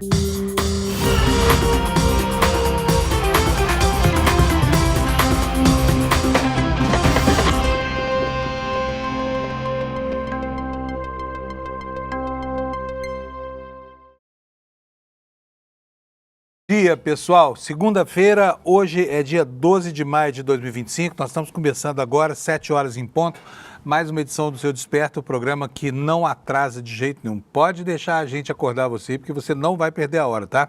Dia, pessoal. Segunda-feira, hoje é dia 12 de maio de 2025. Nós estamos começando agora, 7 horas em ponto. Mais uma edição do Seu Desperta, o programa que não atrasa de jeito nenhum. Pode deixar a gente acordar você, porque você não vai perder a hora, tá?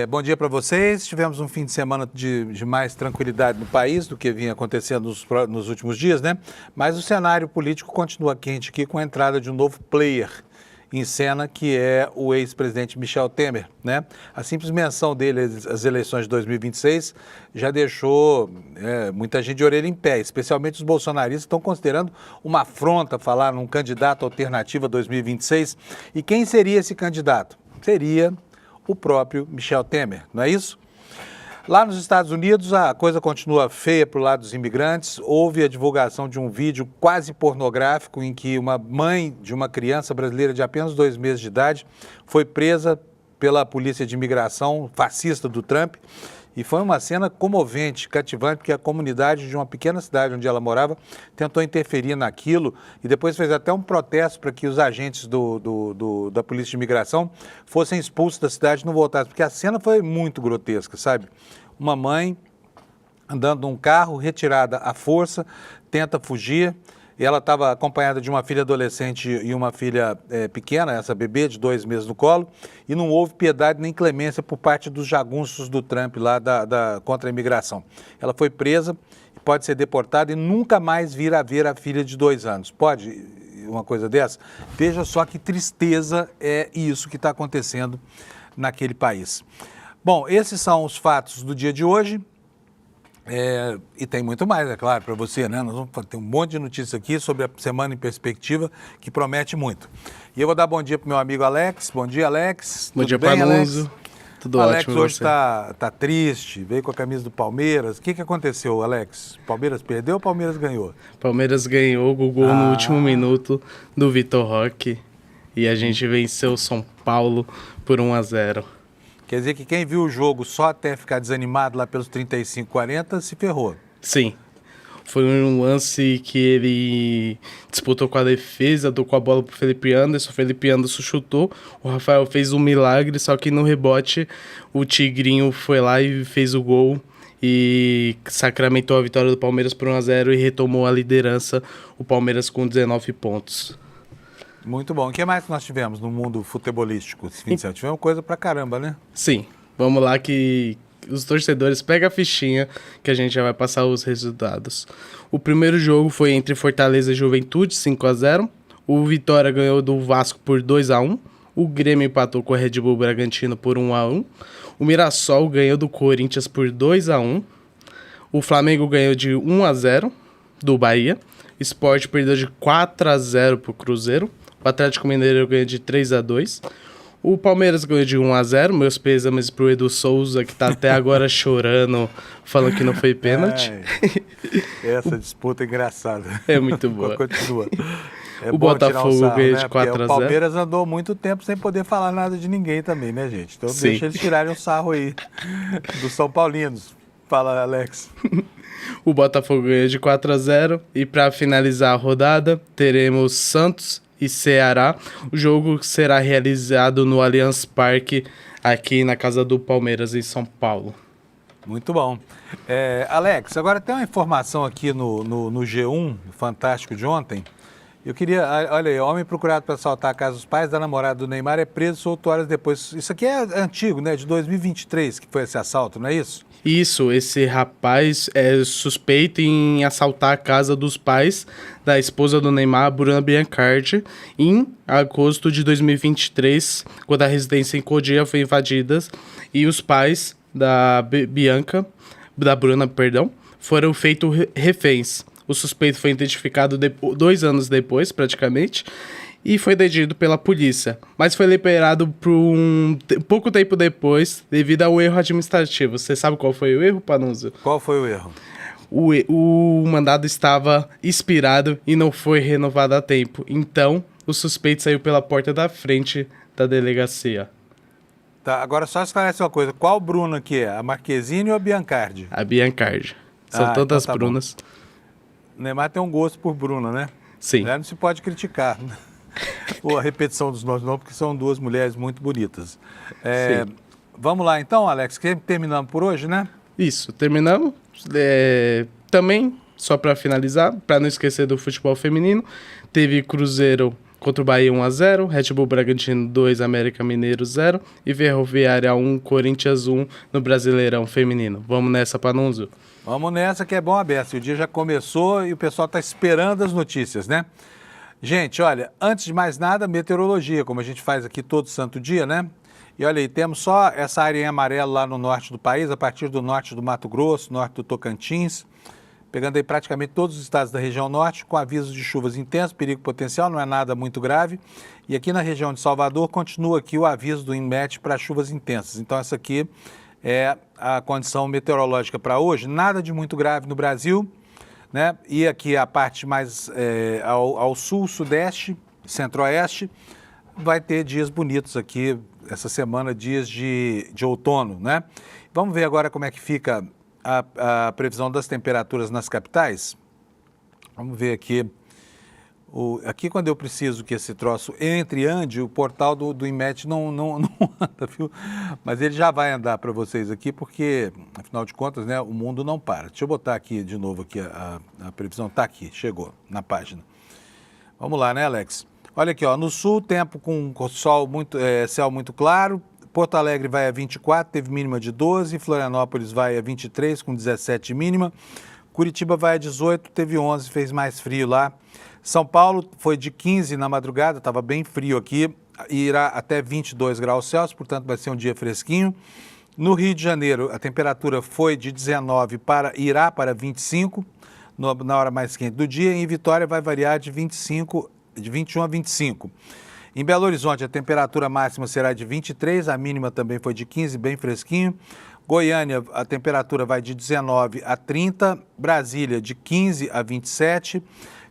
Bom dia para vocês. Tivemos um fim de semana de mais tranquilidade no país do que vinha acontecendo nos últimos dias, né? Mas o cenário político continua quente aqui com a entrada de um novo player em cena, que é o ex-presidente Michel Temer, né? A simples menção dele às eleições de 2026 já deixou muita gente de orelha em pé, especialmente os bolsonaristas estão considerando uma afronta falar num candidato alternativo a 2026. E quem seria esse candidato? Seria o próprio Michel Temer, não é isso? Lá nos Estados Unidos, a coisa continua feia para o lado dos imigrantes. Houve a divulgação de um vídeo quase pornográfico em que uma mãe de uma criança brasileira de apenas 2 meses de idade foi presa pela polícia de imigração fascista do Trump. E foi uma cena comovente, cativante, porque a comunidade de uma pequena cidade onde ela morava tentou interferir naquilo e depois fez até um protesto para que os agentes da polícia de imigração fossem expulsos da cidade e não voltassem, porque a cena foi muito grotesca, sabe? Uma mãe andando num carro, retirada à força, tenta fugir. Ela estava acompanhada de uma filha adolescente e uma filha pequena, essa bebê de 2 meses no colo, e não houve piedade nem clemência por parte dos jagunços do Trump lá contra a imigração. Ela foi presa, pode ser deportada e nunca mais vir a ver a filha de 2 anos. Pode uma coisa dessa? Veja só que tristeza é isso que está acontecendo naquele país. Bom, esses são os fatos do dia de hoje. E tem muito mais, é claro, para você, né? Nós vamos ter um monte de notícias aqui sobre a semana em perspectiva que promete muito. E eu vou dar bom dia para o meu amigo Alex. Bom dia, Alex. Bom dia, Panuso. Tudo ótimo. Alex hoje está triste, veio com a camisa do Palmeiras. O que aconteceu, Alex? Palmeiras perdeu ou Palmeiras ganhou? Palmeiras ganhou o gol no último minuto do Vitor Roque e a gente venceu o São Paulo por 1-0. Quer dizer que quem viu o jogo só até ficar desanimado lá pelos 35, 40, se ferrou. Sim. Foi um lance que ele disputou com a defesa, tocou a bola pro Felipe Anderson, o Felipe Anderson chutou, o Rafael fez um milagre, só que no rebote o Tigrinho foi lá e fez o gol e sacramentou a vitória do Palmeiras por 1-0 e retomou a liderança, o Palmeiras com 19 pontos. Muito bom. O que mais que nós tivemos no mundo futebolístico esse fim de semana? Tivemos coisa pra caramba, né? Sim. Vamos lá que os torcedores pegam a fichinha que a gente já vai passar os resultados. O primeiro jogo foi entre Fortaleza e Juventude, 5-0. O Vitória ganhou do Vasco por 2-1. O Grêmio empatou com o Red Bull Bragantino por 1-1. O Mirassol ganhou do Corinthians por 2-1. O Flamengo ganhou de 1-0 do Bahia. O Sport perdeu de 4-0 pro Cruzeiro. O Atlético Mineiro ganhou de 3-2. O Palmeiras ganhou de 1-0. Meus pêsames pro Edu Souza, que tá até agora chorando, falando que não foi pênalti. Essa disputa é engraçada. É muito boa. Continua. O Botafogo ganhou de 4-0. O Palmeiras andou muito tempo sem poder falar nada de ninguém também, né, gente? Então Sim. Deixa eles tirarem um sarro aí dos São Paulinos. Fala, Alex. O Botafogo ganhou de 4-0. E para finalizar a rodada, teremos Santos e Ceará. O jogo será realizado no Allianz Parque, aqui na casa do Palmeiras, em São Paulo. Muito bom. Alex, agora tem uma informação aqui no G1, fantástico de ontem. Eu queria, olha aí, homem procurado para assaltar a casa dos pais da namorada do Neymar é preso 8 horas depois. Isso aqui é antigo, né? De 2023 que foi esse assalto, não é isso? Isso, esse rapaz é suspeito em assaltar a casa dos pais da esposa do Neymar, Bruna Biancardi, em agosto de 2023, quando a residência em Cotia foi invadida e os pais da Bruna, foram feitos reféns. O suspeito foi identificado 2 anos depois, praticamente, e foi detido pela polícia, mas foi liberado por pouco tempo depois, devido ao erro administrativo. Você sabe qual foi o erro, Panuso? Qual foi o erro? O mandado estava expirado e não foi renovado a tempo. Então, o suspeito saiu pela porta da frente da delegacia. Tá, agora só esclarece uma coisa. Qual Bruna que é? A Marquezine ou a Biancardi? A Biancardi. São Então tantas tá bom. Brunas. O Neymar tem um gosto por Bruna, né? Sim. Não se pode criticar. Ou a repetição dos nomes, não, porque são duas mulheres muito bonitas. Sim. Vamos lá então, Alex, que terminamos por hoje, né? Isso, terminamos. Também, só para finalizar, para não esquecer do futebol feminino, teve Cruzeiro contra o Bahia 1-0, Red Bull Bragantino 2, América Mineiro 0 e Ferroviária 1, Corinthians 1 no Brasileirão Feminino. Vamos nessa, Panunzio? Vamos nessa que é bom aberto. O dia já começou e o pessoal está esperando as notícias, né? Gente, olha, antes de mais nada, meteorologia, como a gente faz aqui todo santo dia, né? E olha aí, temos só essa área em amarelo lá no norte do país, a partir do norte do Mato Grosso, norte do Tocantins, pegando aí praticamente todos os estados da região norte, com avisos de chuvas intensas, perigo potencial, não é nada muito grave. E aqui na região de Salvador, continua aqui o aviso do INMET para chuvas intensas. Então essa aqui é a condição meteorológica para hoje, nada de muito grave no Brasil, né? E aqui a parte mais ao sul, sudeste, centro-oeste, vai ter dias bonitos aqui, essa semana, dias de outono, né? Vamos ver agora como é que fica a previsão das temperaturas nas capitais. Vamos ver aqui. Aqui, quando eu preciso que esse troço ande, o portal do INMET não anda, viu? Mas ele já vai andar para vocês aqui, porque, afinal de contas, né, o mundo não para. Deixa eu botar aqui de novo aqui a previsão. Está aqui, chegou na página. Vamos lá, né, Alex? Olha aqui, ó, no sul, tempo com sol céu muito claro. Porto Alegre vai a 24, teve mínima de 12. Florianópolis vai a 23, com 17 mínima. Curitiba vai a 18, teve 11, fez mais frio lá. São Paulo foi de 15 na madrugada, estava bem frio aqui, e irá até 22 graus Celsius, portanto vai ser um dia fresquinho. No Rio de Janeiro, a temperatura foi de 19 irá para 25, na hora mais quente do dia. Em Vitória vai variar de 21 a 25. Em Belo Horizonte, a temperatura máxima será de 23, a mínima também foi de 15, bem fresquinho. Goiânia, a temperatura vai de 19 a 30, Brasília de 15 a 27,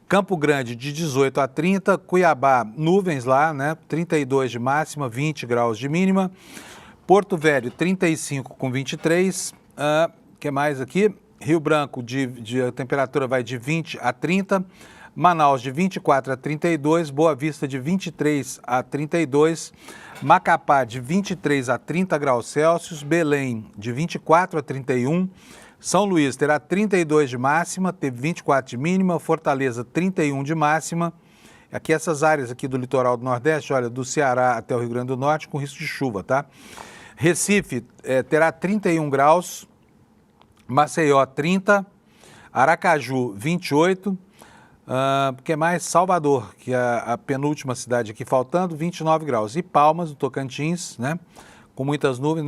Campo Grande de 18 a 30, Cuiabá, nuvens lá, né? 32 de máxima, 20 graus de mínima. Porto Velho, 35 com 23. Que mais aqui? Rio Branco, a temperatura vai de 20 a 30. Manaus, de 24 a 32. Boa Vista, de 23 a 32. Macapá, de 23 a 30 graus Celsius. Belém, de 24 a 31. São Luís terá 32 de máxima, teve 24 de mínima. Fortaleza, 31 de máxima. Aqui essas áreas aqui do litoral do Nordeste, olha, do Ceará até o Rio Grande do Norte, com risco de chuva, tá? Recife terá 31 graus. Maceió, 30. Aracaju, 28. Que mais? Salvador, que é a penúltima cidade aqui faltando, 29 graus. E Palmas, do Tocantins, né? Com muitas nuvens,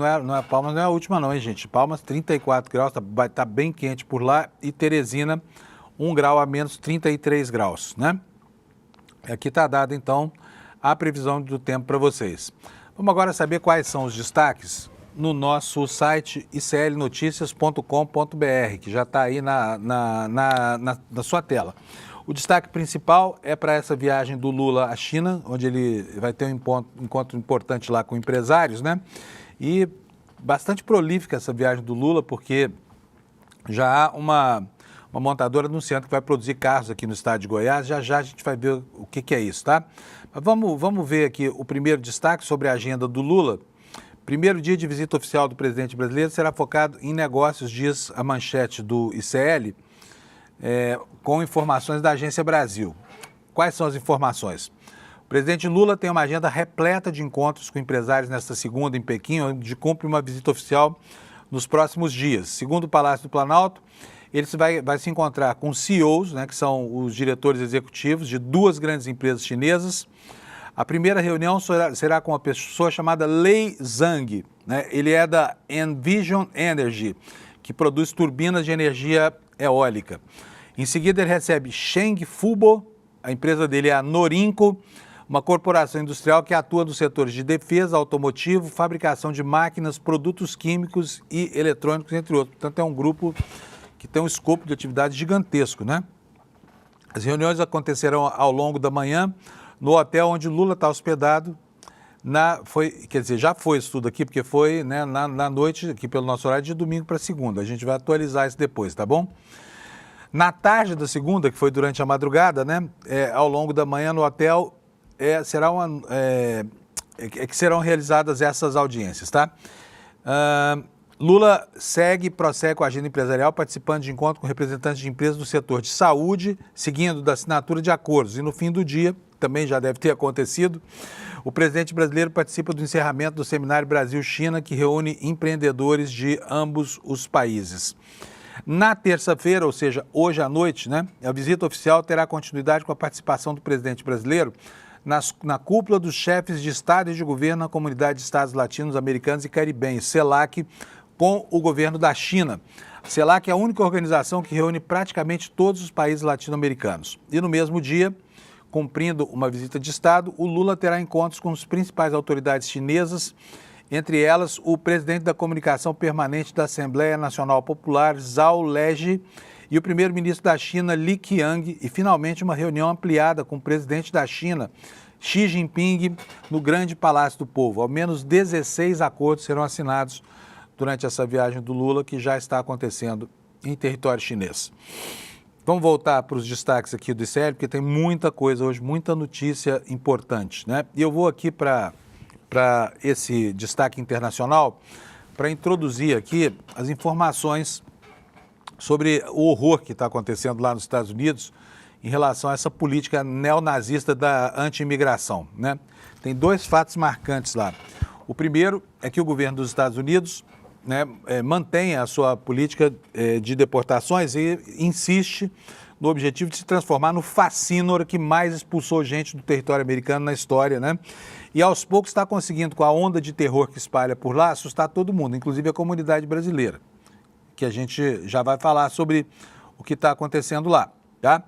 Palmas não é a última não, hein, gente? Palmas, 34 graus, vai estar bem quente por lá. E Teresina, 1 grau a menos, 33 graus, né? Aqui está dada, então, a previsão do tempo para vocês. Vamos agora saber quais são os destaques no nosso site iclnoticias.com.br, que já está aí na sua tela. O destaque principal é para essa viagem do Lula à China, onde ele vai ter um encontro importante lá com empresários, né? E bastante prolífica essa viagem do Lula, porque já há uma montadora anunciando que vai produzir carros aqui no estado de Goiás. Já a gente vai ver o que é isso, tá? Mas vamos ver aqui o primeiro destaque sobre a agenda do Lula. Primeiro dia de visita oficial do presidente brasileiro será focado em negócios, diz a manchete do ICL, com informações da Agência Brasil. Quais são as informações? O presidente Lula tem uma agenda repleta de encontros com empresários nesta segunda em Pequim, onde cumpre uma visita oficial nos próximos dias. Segundo o Palácio do Planalto, ele vai se encontrar com CEOs, né, que são os diretores executivos de duas grandes empresas chinesas. A primeira reunião será com uma pessoa chamada Lei Zhang, né? Ele é da Envision Energy, que produz turbinas de energia eólica. Em seguida, ele recebe Sheng Fubo, a empresa dele é a Norinco, uma corporação industrial que atua nos setores de defesa, automotivo, fabricação de máquinas, produtos químicos e eletrônicos, entre outros. Portanto, é um grupo que tem um escopo de atividade gigantesco, né? As reuniões acontecerão ao longo da manhã no hotel onde Lula está hospedado, Já foi isso tudo aqui, porque foi, né, na noite, aqui pelo nosso horário, de domingo para segunda. A gente vai atualizar isso depois, tá bom? Na tarde da segunda, que foi durante a madrugada, né, ao longo da manhã no hotel, que serão realizadas essas audiências, tá? Lula prossegue com a agenda empresarial, participando de encontro com representantes de empresas do setor de saúde, seguindo da assinatura de acordos. E no fim do dia, também já deve ter acontecido, o presidente brasileiro participa do encerramento do Seminário Brasil-China, que reúne empreendedores de ambos os países. Na terça-feira, ou seja, hoje à noite, né, a visita oficial terá continuidade com a participação do presidente brasileiro na cúpula dos chefes de Estado e de governo na Comunidade de Estados Latinos, Americanos e Caribenhos, CELAC, com o governo da China. A CELAC é a única organização que reúne praticamente todos os países latino-americanos. E no mesmo dia, cumprindo uma visita de Estado, o Lula terá encontros com as principais autoridades chinesas, entre elas o presidente da Comunicação Permanente da Assembleia Nacional Popular, Zhao Leji, e o primeiro-ministro da China, Li Qiang, e finalmente uma reunião ampliada com o presidente da China, Xi Jinping, no Grande Palácio do Povo. Ao menos 16 acordos serão assinados durante essa viagem do Lula, que já está acontecendo em território chinês. Vamos voltar para os destaques aqui do ICL, porque tem muita coisa hoje, muita notícia importante, né? E eu vou aqui para esse destaque internacional para introduzir aqui as informações sobre o horror que está acontecendo lá nos Estados Unidos em relação a essa política neonazista da anti-imigração, né? Tem dois fatos marcantes lá. O primeiro é que o governo dos Estados Unidos, né, mantém a sua política de deportações e insiste no objetivo de se transformar no fascínora que mais expulsou gente do território americano na história, né? E aos poucos está conseguindo, com a onda de terror que espalha por lá, assustar todo mundo, inclusive a comunidade brasileira, que a gente já vai falar sobre o que está acontecendo lá, tá?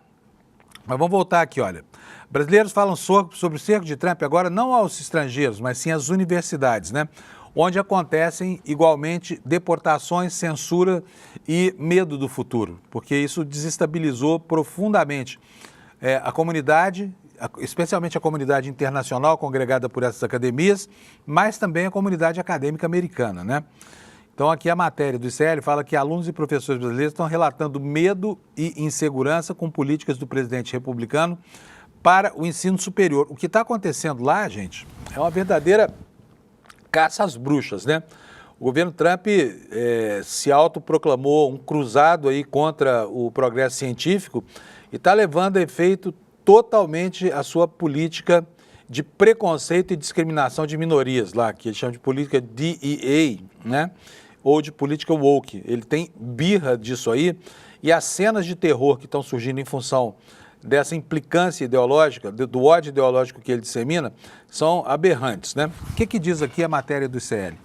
Mas vamos voltar aqui, olha. Brasileiros falam sobre o cerco de Trump agora não aos estrangeiros, mas sim às universidades, né? Onde acontecem igualmente deportações, censura e medo do futuro, porque isso desestabilizou profundamente a comunidade, especialmente a comunidade internacional congregada por essas academias, mas também a comunidade acadêmica americana, né? Então aqui a matéria do ICL fala que alunos e professores brasileiros estão relatando medo e insegurança com políticas do presidente republicano para o ensino superior. O que está acontecendo lá, gente, é uma verdadeira caça às bruxas, né? O governo Trump se autoproclamou um cruzado aí contra o progresso científico e está levando a efeito totalmente a sua política de preconceito e discriminação de minorias lá, que ele chama de política DEA, né? Ou de política woke. Ele tem birra disso aí, e as cenas de terror que estão surgindo em função dessa implicância ideológica, do ódio ideológico que ele dissemina, são aberrantes, né? O que diz aqui a matéria do ICL?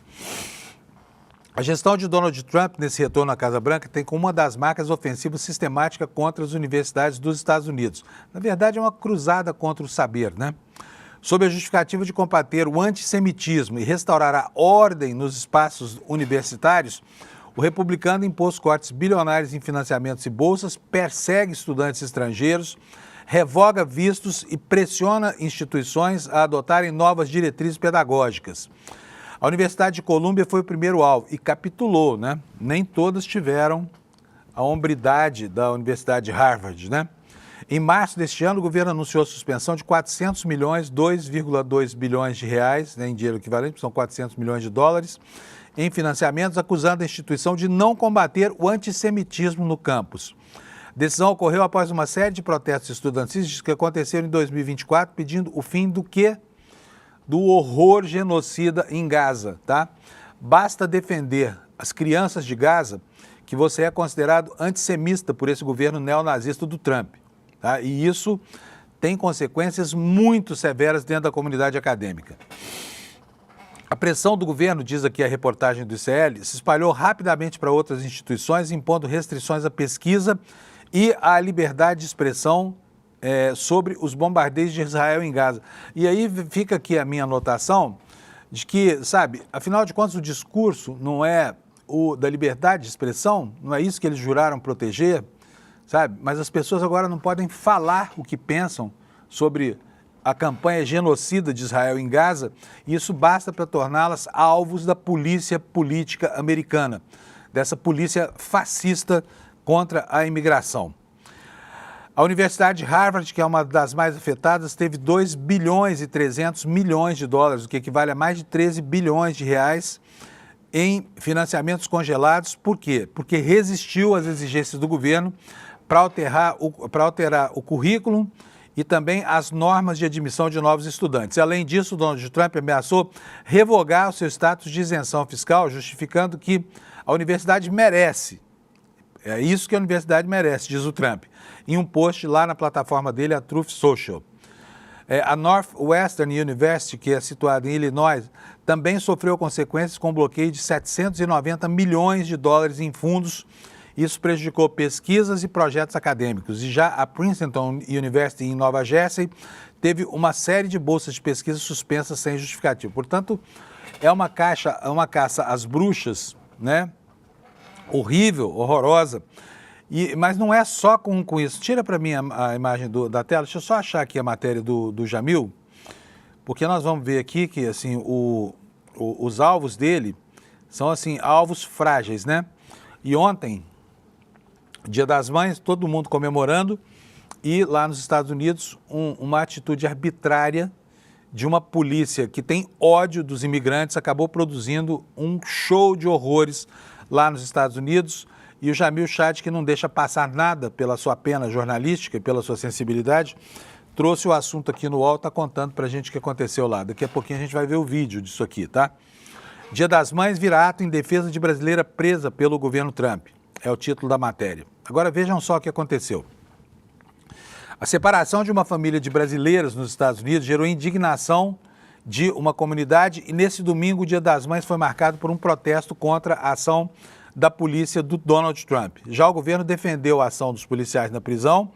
A gestão de Donald Trump nesse retorno à Casa Branca tem como uma das marcas ofensiva sistemática contra as universidades dos Estados Unidos. Na verdade, é uma cruzada contra o saber, né? Sob a justificativa de combater o antissemitismo e restaurar a ordem nos espaços universitários, o republicano impôs cortes bilionários em financiamentos e bolsas, persegue estudantes estrangeiros, revoga vistos e pressiona instituições a adotarem novas diretrizes pedagógicas. A Universidade de Colômbia foi o primeiro alvo e capitulou, né? Nem todas tiveram a hombridade da Universidade de Harvard, né? Em março deste ano, o governo anunciou a suspensão de 400 milhões, 2,2 bilhões de reais, né, em dinheiro equivalente, são 400 milhões de dólares, em financiamentos, acusando a instituição de não combater o antissemitismo no campus. A decisão ocorreu após uma série de protestos estudantis que aconteceram em 2024, pedindo o fim do quê? Do horror genocida em Gaza, tá? Basta defender as crianças de Gaza que você é considerado antissemita por esse governo neonazista do Trump. Tá? E isso tem consequências muito severas dentro da comunidade acadêmica. A pressão do governo, diz aqui a reportagem do ICL, se espalhou rapidamente para outras instituições, impondo restrições à pesquisa e à liberdade de expressão sobre os bombardeios de Israel em Gaza. E aí fica aqui a minha anotação de que, sabe, afinal de contas o discurso não é o da liberdade de expressão, não é isso que eles juraram proteger, sabe? Mas as pessoas agora não podem falar o que pensam sobre a campanha genocida de Israel em Gaza, e isso basta para torná-las alvos da polícia política americana, dessa polícia fascista contra a imigração. A Universidade de Harvard, que é uma das mais afetadas, teve 2 bilhões e 300 milhões de dólares, o que equivale a mais de 13 bilhões de reais, em financiamentos congelados. Por quê? Porque resistiu às exigências do governo para alterar o currículo e também as normas de admissão de novos estudantes. Além disso, Donald Trump ameaçou revogar o seu status de isenção fiscal, justificando que a universidade merece. É isso que a universidade merece, diz o Trump, em um post lá na plataforma dele, a Truth Social. A Northwestern University, que é situada em Illinois, também sofreu consequências com um bloqueio de 790 milhões de dólares em fundos. Isso prejudicou pesquisas e projetos acadêmicos. E já a Princeton University, em Nova Jersey, teve uma série de bolsas de pesquisa suspensas sem justificativa. Portanto, é uma caça às bruxas, né? Horrível, horrorosa. Mas não é só com isso. Tira para mim a imagem da tela. Deixa eu só achar aqui a matéria do Jamil, porque nós vamos ver aqui que assim, os alvos dele são assim, alvos frágeis, né? E ontem, Dia das Mães, todo mundo comemorando, e lá nos Estados Unidos, uma atitude arbitrária de uma polícia que tem ódio dos imigrantes acabou produzindo um show de horrores lá nos Estados Unidos. E o Jamil Chad, que não deixa passar nada pela sua pena jornalística e pela sua sensibilidade, trouxe o assunto aqui no UOL, está contando para a gente o que aconteceu lá. Daqui a pouquinho a gente vai ver o vídeo disso aqui, tá? Dia das Mães vira ato em defesa de brasileira presa pelo governo Trump. É o título da matéria. Agora vejam só o que aconteceu. A separação de uma família de brasileiras nos Estados Unidos gerou indignação de uma comunidade e nesse domingo o Dia das Mães foi marcado por um protesto contra a ação da polícia do Donald Trump. Já o governo defendeu a ação dos policiais na prisão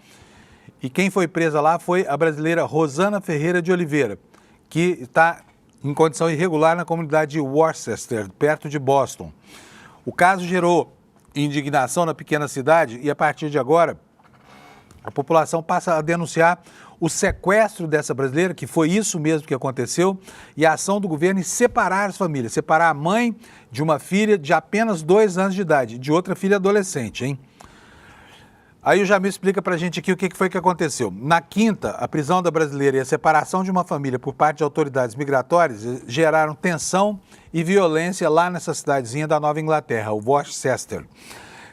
e quem foi presa lá foi a brasileira Rosana Ferreira de Oliveira, que está em condição irregular na comunidade de Worcester, perto de Boston. O caso gerou indignação na pequena cidade e a partir de agora a população passa a denunciar o sequestro dessa brasileira, que foi isso mesmo que aconteceu, e a ação do governo em separar as famílias, separar a mãe de uma filha de apenas 2 anos de idade, de outra filha adolescente, hein? Aí o Jamil explica pra gente aqui o que foi que aconteceu. Na quinta, a prisão da brasileira e a separação de uma família por parte de autoridades migratórias geraram tensão e violência lá nessa cidadezinha da Nova Inglaterra, o Worcester.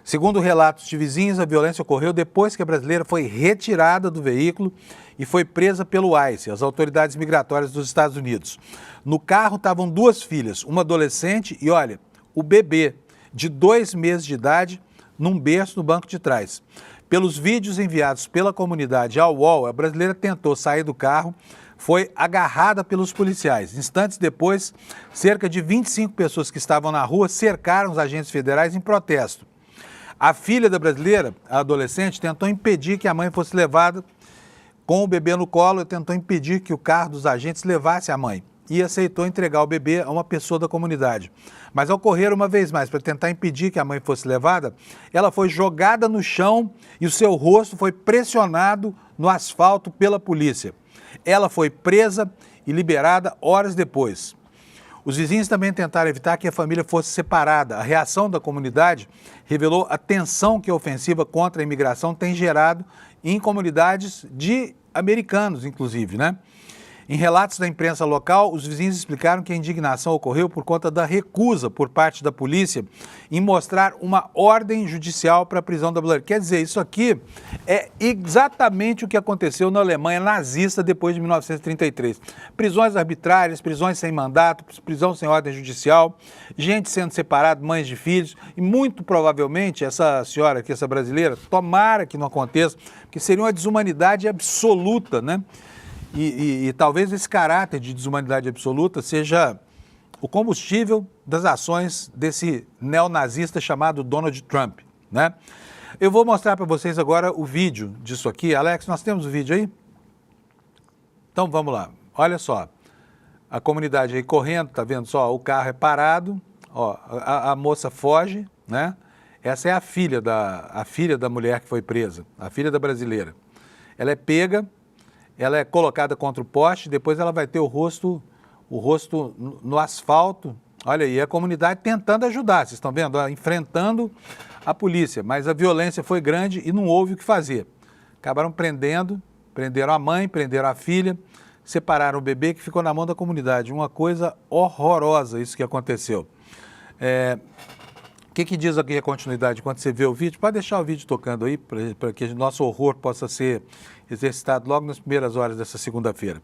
Segundo relatos de vizinhos, a violência ocorreu depois que a brasileira foi retirada do veículo e foi presa pelo ICE, as autoridades migratórias dos Estados Unidos. No carro estavam 2 filhas, uma adolescente e, olha, o bebê de 2 meses de idade num berço no banco de trás. Pelos vídeos enviados pela comunidade ao UOL, a brasileira tentou sair do carro, foi agarrada pelos policiais. Instantes depois, cerca de 25 pessoas que estavam na rua cercaram os agentes federais em protesto. A filha da brasileira, a adolescente, tentou impedir que a mãe fosse levada com o bebê no colo e tentou impedir que o carro dos agentes levasse a mãe e aceitou entregar o bebê a uma pessoa da comunidade. Mas ao correr uma vez mais para tentar impedir que a mãe fosse levada, ela foi jogada no chão e o seu rosto foi pressionado no asfalto pela polícia. Ela foi presa e liberada horas depois. Os vizinhos também tentaram evitar que a família fosse separada. A reação da comunidade revelou a tensão que a ofensiva contra a imigração tem gerado em comunidades de americanos, inclusive, né? Em relatos da imprensa local, os vizinhos explicaram que a indignação ocorreu por conta da recusa por parte da polícia em mostrar uma ordem judicial para a prisão da brasileira. Quer dizer, isso aqui é exatamente o que aconteceu na Alemanha nazista depois de 1933. Prisões arbitrárias, prisões sem mandato, prisão sem ordem judicial, gente sendo separada, mães de filhos, e muito provavelmente essa senhora aqui, essa brasileira, tomara que não aconteça, porque seria uma desumanidade absoluta, né? E talvez esse caráter de desumanidade absoluta seja o combustível das ações desse neonazista chamado Donald Trump, né? Eu vou mostrar para vocês agora o vídeo disso aqui. Alex, nós temos o vídeo aí? Então vamos lá. Olha só, a comunidade aí correndo, tá vendo só? O carro é parado, ó, a moça foge, né? Essa é a filha da mulher que foi presa, a filha da brasileira. Ela é pega. ela é colocada contra o poste, depois ela vai ter o rosto no asfalto. Olha aí, a comunidade tentando ajudar, vocês estão vendo? Enfrentando a polícia, mas a violência foi grande e não houve o que fazer. Acabaram prenderam a mãe, prenderam a filha, separaram o bebê que ficou na mão da comunidade. Uma coisa horrorosa isso que aconteceu. O que diz aqui a continuidade quando você vê o vídeo? Pode deixar o vídeo tocando aí, para que nosso horror possa ser exercitado logo nas primeiras horas dessa segunda-feira.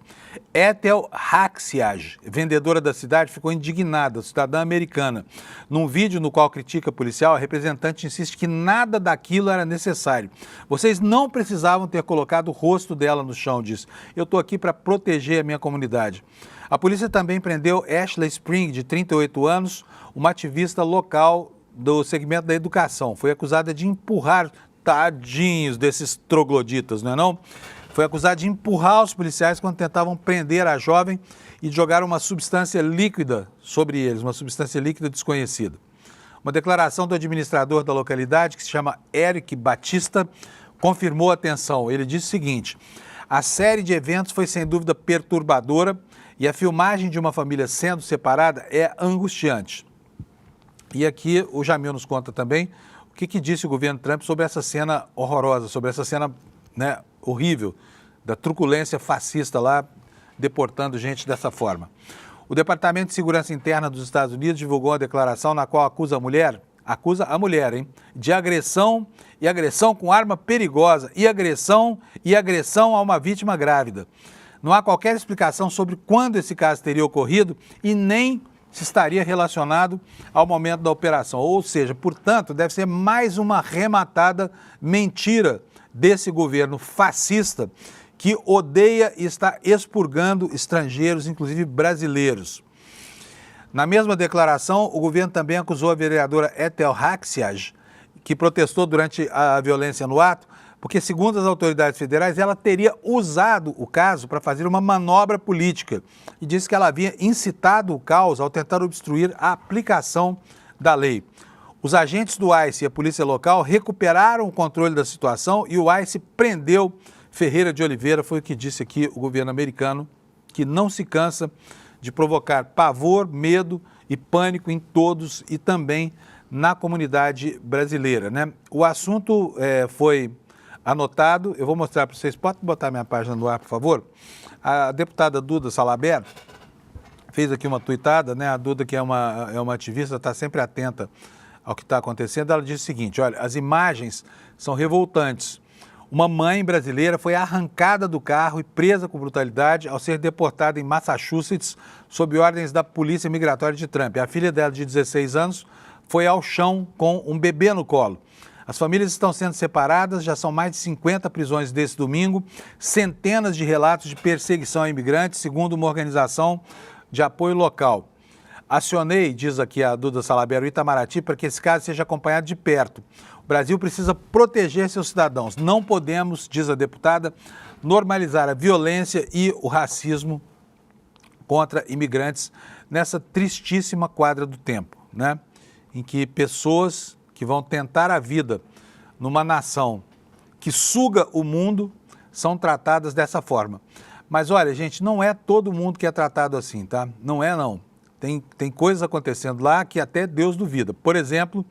Ethel Haxiaj, vendedora da cidade, ficou indignada, cidadã americana. Num vídeo no qual critica a policial, a representante insiste que nada daquilo era necessário. Vocês não precisavam ter colocado o rosto dela no chão, diz. Eu estou aqui para proteger a minha comunidade. A polícia também prendeu Ashley Spring, de 38 anos, uma ativista local do segmento da educação. Foi acusada de empurrar, tadinhos desses trogloditas, não é não? Foi acusada de empurrar os policiais quando tentavam prender a jovem e jogar uma substância líquida sobre eles, uma substância líquida desconhecida. Uma declaração do administrador da localidade, que se chama Eric Batista, confirmou a tensão. Ele disse o seguinte: a série de eventos foi sem dúvida perturbadora e a filmagem de uma família sendo separada é angustiante. E aqui o Jamil nos conta também o que disse o governo Trump sobre essa cena horrorosa, sobre essa cena, né, horrível, da truculência fascista lá, deportando gente dessa forma. O Departamento de Segurança Interna dos Estados Unidos divulgou uma declaração na qual acusa a mulher, de agressão e agressão com arma perigosa e agressão a uma vítima grávida. Não há qualquer explicação sobre quando esse caso teria ocorrido e nem se estaria relacionado ao momento da operação. Ou seja, portanto, deve ser mais uma rematada mentira desse governo fascista que odeia e está expurgando estrangeiros, inclusive brasileiros. Na mesma declaração, o governo também acusou a vereadora Ethel Haxiaj, que protestou durante a violência no ato, porque, segundo as autoridades federais, ela teria usado o caso para fazer uma manobra política e disse que ela havia incitado o caos ao tentar obstruir a aplicação da lei. Os agentes do ICE e a polícia local recuperaram o controle da situação e o ICE prendeu Ferreira de Oliveira, foi o que disse aqui o governo americano, que não se cansa de provocar pavor, medo e pânico em todos e também na comunidade brasileira, né? O assunto foi anotado, eu vou mostrar para vocês, pode botar minha página no ar, por favor? A deputada Duda Salabert fez aqui uma tuitada, né? A Duda, que é uma ativista, está sempre atenta ao que está acontecendo. Ela disse o seguinte: olha, as imagens são revoltantes. Uma mãe brasileira foi arrancada do carro e presa com brutalidade ao ser deportada em Massachusetts sob ordens da Polícia Migratória de Trump. A filha dela, de 16 anos, foi ao chão com um bebê no colo. As famílias estão sendo separadas, já são mais de 50 prisões desse domingo, centenas de relatos de perseguição a imigrantes, segundo uma organização de apoio local. Acionei, diz aqui a Duda Salabert, o Itamaraty, para que esse caso seja acompanhado de perto. O Brasil precisa proteger seus cidadãos. Não podemos, diz a deputada, normalizar a violência e o racismo contra imigrantes nessa tristíssima quadra do tempo, né? Em que pessoas que vão tentar a vida numa nação que suga o mundo são tratadas dessa forma. Mas olha, gente, não é todo mundo que é tratado assim, tá? Não é, não. Tem coisas acontecendo lá que até Deus duvida. Por exemplo,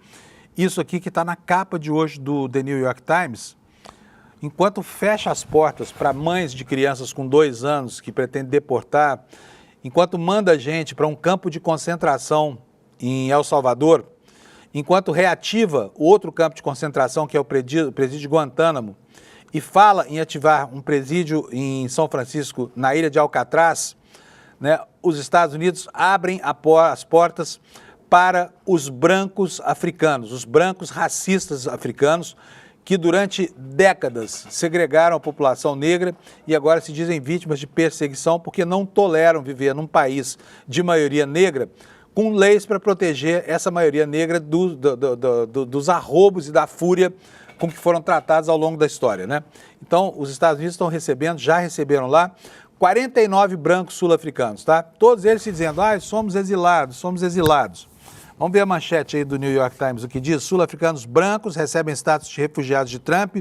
isso aqui que está na capa de hoje do The New York Times, enquanto fecha as portas para mães de crianças com 2 anos que pretende deportar, enquanto manda gente para um campo de concentração em El Salvador, enquanto reativa o outro campo de concentração, que é o presídio de Guantánamo, e fala em ativar um presídio em São Francisco, na ilha de Alcatraz, né, os Estados Unidos abrem as portas para os brancos africanos, os brancos racistas africanos, que durante décadas segregaram a população negra e agora se dizem vítimas de perseguição porque não toleram viver num país de maioria negra, com leis para proteger essa maioria negra dos arroubos e da fúria com que foram tratados ao longo da história, né? Então, os Estados Unidos estão recebendo, já receberam lá, 49 brancos sul-africanos, tá? Todos eles se dizendo, somos exilados, somos exilados. Vamos ver a manchete aí do New York Times, o que diz: sul-africanos brancos recebem status de refugiados de Trump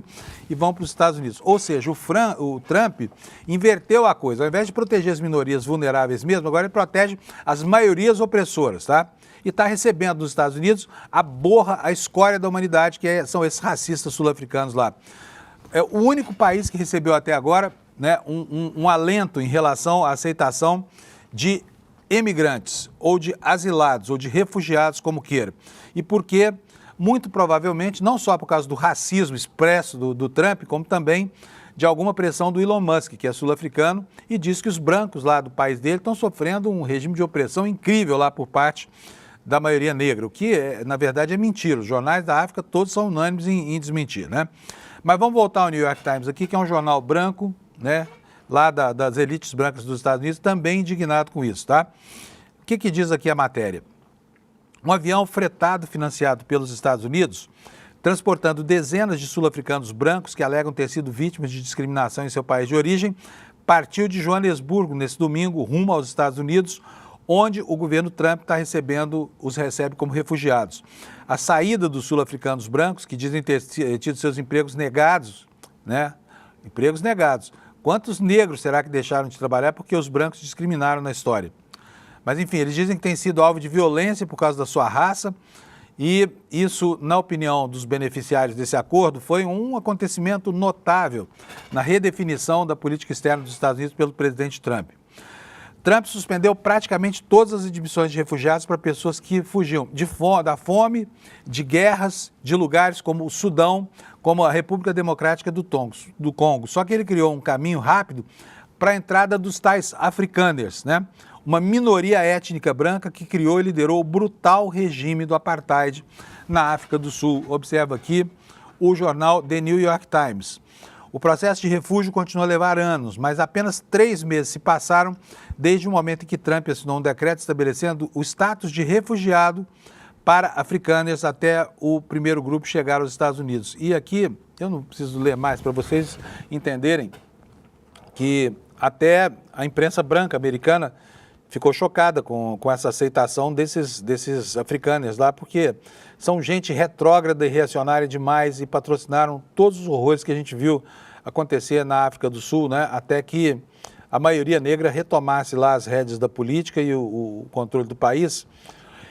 e vão para os Estados Unidos. Ou seja, o Trump inverteu a coisa. Ao invés de proteger as minorias vulneráveis mesmo, agora ele protege as maiorias opressoras, tá? E está recebendo nos Estados Unidos a borra, a escória da humanidade, são esses racistas sul-africanos lá. É o único país que recebeu até agora, né, um alento em relação à aceitação de emigrantes, ou de asilados, ou de refugiados, como queira. E porque, muito provavelmente, não só por causa do racismo expresso do Trump, como também de alguma pressão do Elon Musk, que é sul-africano, e diz que os brancos lá do país dele estão sofrendo um regime de opressão incrível lá por parte da maioria negra, o que, na verdade, é mentira. Os jornais da África todos são unânimes em desmentir, né? Mas vamos voltar ao New York Times aqui, que é um jornal branco, né? Lá das elites brancas dos Estados Unidos, também indignado com isso, tá? O que diz aqui a matéria? Um avião fretado, financiado pelos Estados Unidos, transportando dezenas de sul-africanos brancos que alegam ter sido vítimas de discriminação em seu país de origem, partiu de Joanesburgo nesse domingo rumo aos Estados Unidos, onde o governo Trump recebe como refugiados. A saída dos sul-africanos brancos, que dizem ter tido seus empregos negados, né? Empregos negados. Quantos negros será que deixaram de trabalhar porque os brancos discriminaram na história? Mas, enfim, eles dizem que tem sido alvo de violência por causa da sua raça, e isso, na opinião dos beneficiários desse acordo, foi um acontecimento notável na redefinição da política externa dos Estados Unidos pelo presidente Trump. Trump suspendeu praticamente todas as admissões de refugiados para pessoas que fugiam da fome, de guerras, de lugares como o Sudão, como a República Democrática do Congo. Só que ele criou um caminho rápido para a entrada dos tais afrikaners, né? Uma minoria étnica branca que criou e liderou o brutal regime do apartheid na África do Sul. Observa aqui o jornal The New York Times. O processo de refúgio continua a levar anos, mas apenas 3 meses se passaram desde o momento em que Trump assinou um decreto estabelecendo o status de refugiado para afrikaners até o primeiro grupo chegar aos Estados Unidos. E aqui, eu não preciso ler mais para vocês entenderem que até a imprensa branca americana ficou chocada com essa aceitação desses afrikaners lá, porque são gente retrógrada e reacionária demais e patrocinaram todos os horrores que a gente viu acontecer na África do Sul, né? Até que a maioria negra retomasse lá as rédeas da política e o controle do país.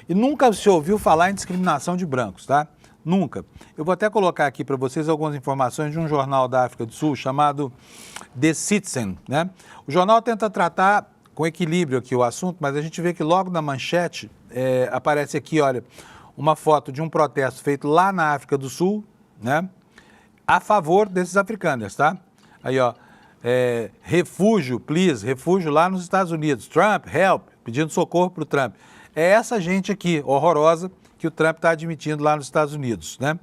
E nunca se ouviu falar em discriminação de brancos, tá? Nunca. Eu vou até colocar aqui para vocês algumas informações de um jornal da África do Sul chamado The Citizen, né? O jornal tenta tratar com equilíbrio aqui o assunto, mas a gente vê que logo na manchete aparece aqui, olha, uma foto de um protesto feito lá na África do Sul, né? A favor desses africanos, tá? Aí, ó, refúgio, please, refúgio lá nos Estados Unidos. Trump, help, pedindo socorro para o Trump. É essa gente aqui, horrorosa, que o Trump está admitindo lá nos Estados Unidos, né?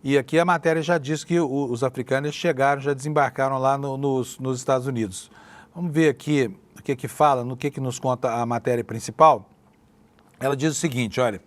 E aqui a matéria já diz que os africanos chegaram, já desembarcaram lá nos Estados Unidos. Vamos ver aqui o que fala, no que nos conta a matéria principal. Ela diz o seguinte, olha,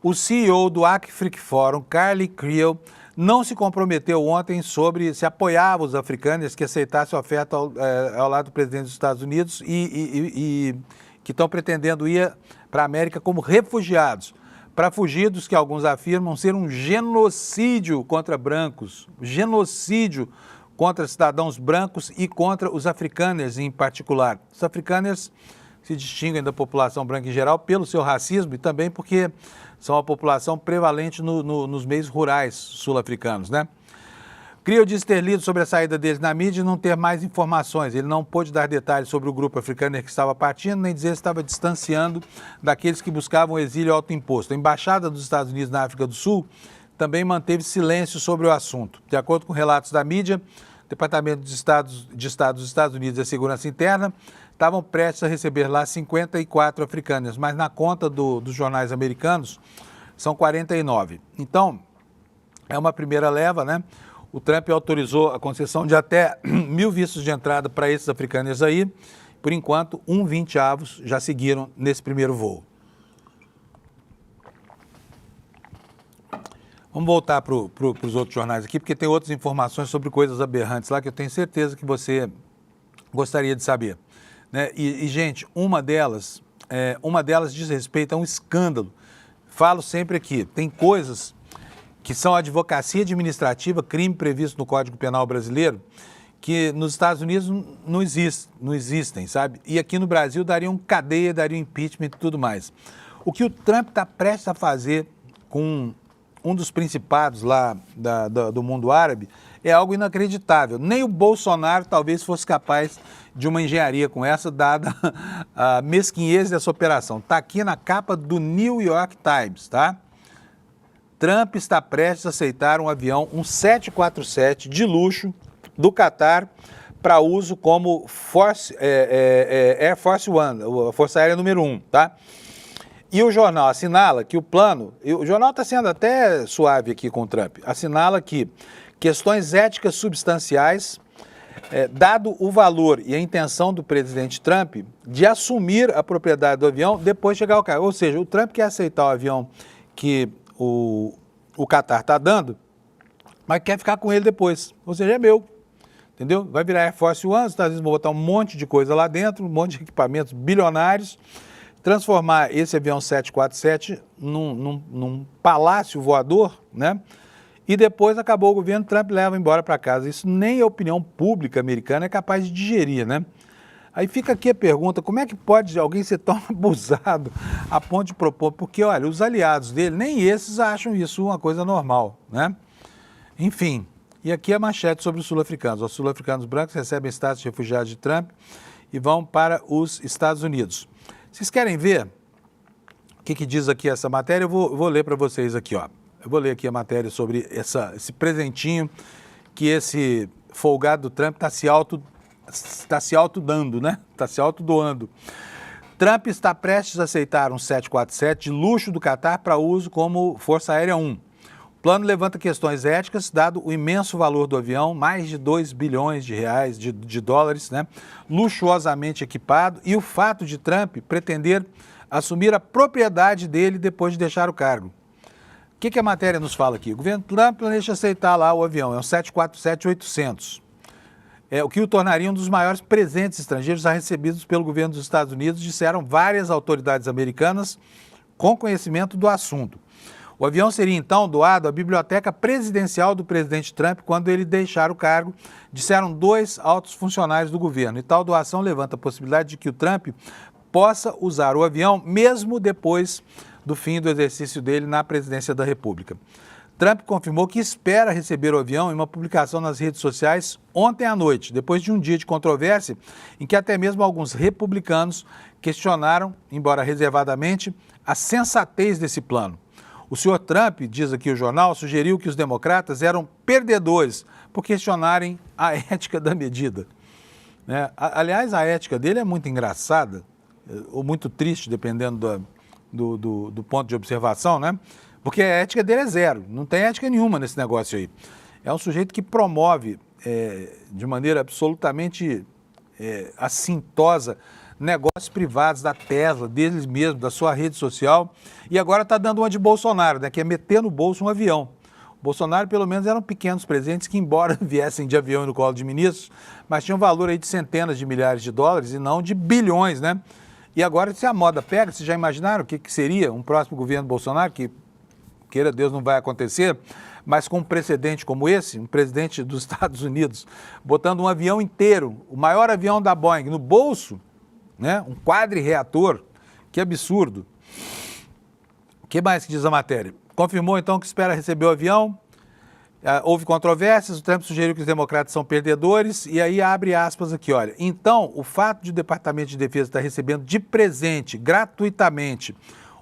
o CEO do Africa Forum, Carly Creel, não se comprometeu ontem sobre se apoiava os africanos que aceitassem a oferta ao lado do presidente dos Estados Unidos e que estão pretendendo ir para a América como refugiados, para fugir dos que alguns afirmam ser um genocídio contra brancos, genocídio contra cidadãos brancos e contra os afrikaners em particular. Os afrikaners se distinguem da população branca em geral pelo seu racismo e também porque são a população prevalente nos meios rurais sul-africanos, né? Creel disse ter lido sobre a saída deles na mídia e não ter mais informações. Ele não pôde dar detalhes sobre o grupo africano que estava partindo, nem dizer se estava distanciando daqueles que buscavam o exílio autoimposto. A Embaixada dos Estados Unidos na África do Sul também manteve silêncio sobre o assunto. De acordo com relatos da mídia, o Departamento de Estado dos Estados Unidos e a Segurança Interna estavam prestes a receber lá 54 africanos, mas na conta dos jornais americanos são 49. Então, é uma primeira leva, né? O Trump autorizou a concessão de até 1.000 vistos de entrada para esses africanos aí. Por enquanto, 20 avos já seguiram nesse primeiro voo. Vamos voltar para os outros jornais aqui, porque tem outras informações sobre coisas aberrantes lá que eu tenho certeza que você gostaria de saber, né? E gente, uma delas diz respeito a um escândalo falo sempre aqui, tem coisas que são advocacia administrativa, crime previsto no Código Penal brasileiro, que nos Estados Unidos não existem, sabe? E aqui no Brasil dariam cadeia, dariam impeachment e tudo mais. O que o Trump está prestes a fazer com um dos principados lá do mundo árabe é algo inacreditável. Nem o Bolsonaro talvez fosse capaz de uma engenharia com essa, dada a mesquinhez dessa operação. Está aqui na capa do New York Times, tá? Trump está prestes a aceitar um avião, um 747 de luxo do Catar para uso como Air Force One, a Força Aérea número 1, tá? E o jornal assinala que o plano, o jornal está sendo até suave aqui com o Trump, assinala que questões éticas substanciais, dado o valor e a intenção do presidente Trump de assumir a propriedade do avião depois de chegar ao cargo. Ou seja, o Trump quer aceitar o avião que o Catar está dando, mas quer ficar com ele depois. Ou seja, é meu. Entendeu? Vai virar Air Force One, os Estados Unidos vão botar um monte de coisa lá dentro, um monte de equipamentos bilionários, transformar esse avião 747 num palácio voador, né? E depois acabou o governo, Trump leva embora para casa. Isso nem a opinião pública americana é capaz de digerir, né? Aí fica aqui a pergunta, como é que pode alguém ser tão abusado a ponto de propor? Porque, olha, os aliados dele, nem esses acham isso uma coisa normal, né? Enfim, e aqui a manchete sobre os sul-africanos. Os sul-africanos brancos recebem status de refugiados de Trump e vão para os Estados Unidos. Vocês querem ver o que diz aqui essa matéria? Eu vou ler para vocês aqui, ó. Eu vou ler aqui a matéria sobre esse presentinho que esse folgado do Trump está se autodando, né? Está se autodoando. Trump está prestes a aceitar um 747 de luxo do Catar para uso como Força Aérea 1. O plano levanta questões éticas, dado o imenso valor do avião, mais de 2 bilhões de reais, de dólares, né? Luxuosamente equipado, e o fato de Trump pretender assumir a propriedade dele depois de deixar o cargo. O que a matéria nos fala aqui? O governo Trump planeja aceitar lá o avião, é um 747-800. O que o tornaria um dos maiores presentes estrangeiros já recebidos pelo governo dos Estados Unidos, disseram várias autoridades americanas com conhecimento do assunto. O avião seria então doado à biblioteca presidencial do presidente Trump quando ele deixar o cargo, disseram 2 altos funcionários do governo. E tal doação levanta a possibilidade de que o Trump possa usar o avião mesmo depois do fim do exercício dele na presidência da República. Trump confirmou que espera receber o avião em uma publicação nas redes sociais ontem à noite, depois de um dia de controvérsia em que até mesmo alguns republicanos questionaram, embora reservadamente, a sensatez desse plano. O senhor Trump, diz aqui o jornal, sugeriu que os democratas eram perdedores por questionarem a ética da medida. Aliás, a ética dele é muito engraçada, ou muito triste, dependendo do ponto de observação, né? Porque a ética dele é zero, não tem ética nenhuma nesse negócio aí. É um sujeito que promove de maneira absolutamente assintosa negócios privados da Tesla, deles mesmos, da sua rede social, e agora está dando uma de Bolsonaro, né, que é meter no bolso um avião. O Bolsonaro, pelo menos, eram pequenos presentes que, embora viessem de avião e no colo de ministros, mas tinham valor aí de centenas de milhares de dólares e não de bilhões, né? E agora, se a moda pega, vocês já imaginaram o que seria um próximo governo Bolsonaro, que, queira Deus, não vai acontecer, mas com um precedente como esse, um presidente dos Estados Unidos, botando um avião inteiro, o maior avião da Boeing, no bolso, né? Um quadri-reator, que absurdo. O que mais que diz a matéria? Confirmou então que espera receber o avião, houve controvérsias, o Trump sugeriu que os democratas são perdedores, e aí abre aspas aqui, olha. Então, o fato de o Departamento de Defesa estar recebendo de presente, gratuitamente,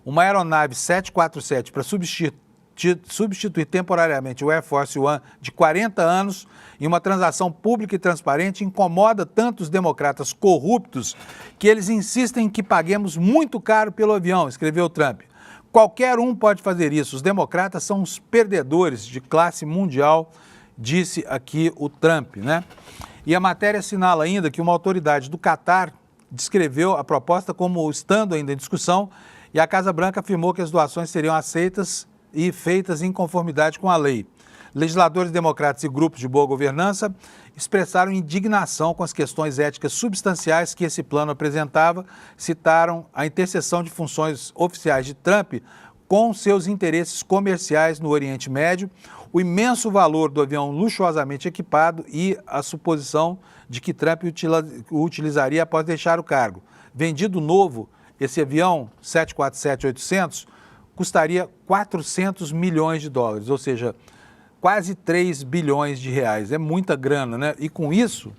uma aeronave 747 para substituir temporariamente o Air Force One de 40 anos em uma transação pública e transparente incomoda tanto os democratas corruptos que eles insistem em que paguemos muito caro pelo avião, escreveu Trump. Qualquer um pode fazer isso, os democratas são os perdedores de classe mundial, disse aqui o Trump, né? E a matéria assinala ainda que uma autoridade do Catar descreveu a proposta como estando ainda em discussão e a Casa Branca afirmou que as doações seriam aceitas e feitas em conformidade com a lei. Legisladores democratas e grupos de boa governança expressaram indignação com as questões éticas substanciais que esse plano apresentava, citaram a interseção de funções oficiais de Trump com seus interesses comerciais no Oriente Médio, o imenso valor do avião luxuosamente equipado e a suposição de que Trump o utilizaria após deixar o cargo. Vendido novo, esse avião 747-800 custaria 400 milhões de dólares, ou seja, quase 3 bilhões de reais. É muita grana, né? E com isso,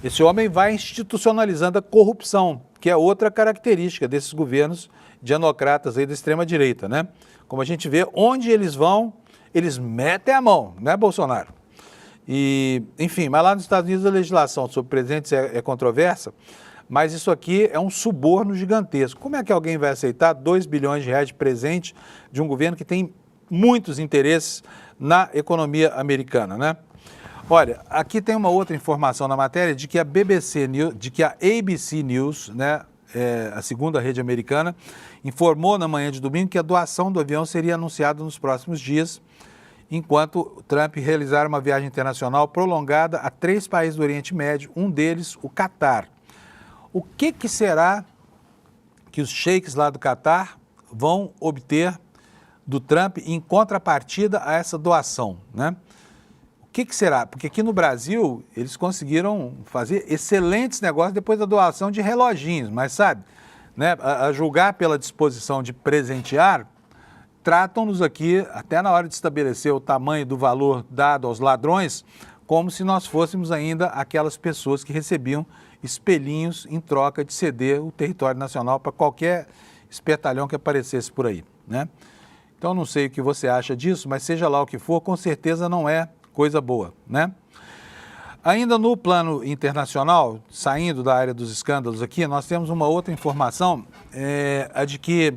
esse homem vai institucionalizando a corrupção, que é outra característica desses governos dianocratas aí da extrema-direita, né? Como a gente vê, onde eles vão, eles metem a mão, né, Bolsonaro? E, enfim, mas lá nos Estados Unidos a legislação sobre presidentes é controversa, mas isso aqui é um suborno gigantesco. Como é que alguém vai aceitar 2 bilhões de reais de presente de um governo que tem muitos interesses na economia americana, né? Olha, aqui tem uma outra informação na matéria de que a ABC News, né, a segunda rede americana, informou na manhã de domingo que a doação do avião seria anunciada nos próximos dias, enquanto Trump realizar uma viagem internacional prolongada a 3 países do Oriente Médio, um deles o Catar. O que será que os sheiks lá do Catar vão obter do Trump em contrapartida a essa doação, né? O que será? Porque aqui no Brasil eles conseguiram fazer excelentes negócios depois da doação de reloginhos, mas sabe, né, a julgar pela disposição de presentear, tratam-nos aqui, até na hora de estabelecer o tamanho do valor dado aos ladrões, como se nós fôssemos ainda aquelas pessoas que recebiam espelhinhos em troca de ceder o território nacional para qualquer espertalhão que aparecesse por aí, né? Então, não sei o que você acha disso, mas seja lá o que for, com certeza não é coisa boa, né? Ainda no plano internacional, saindo da área dos escândalos aqui, nós temos uma outra informação, a de que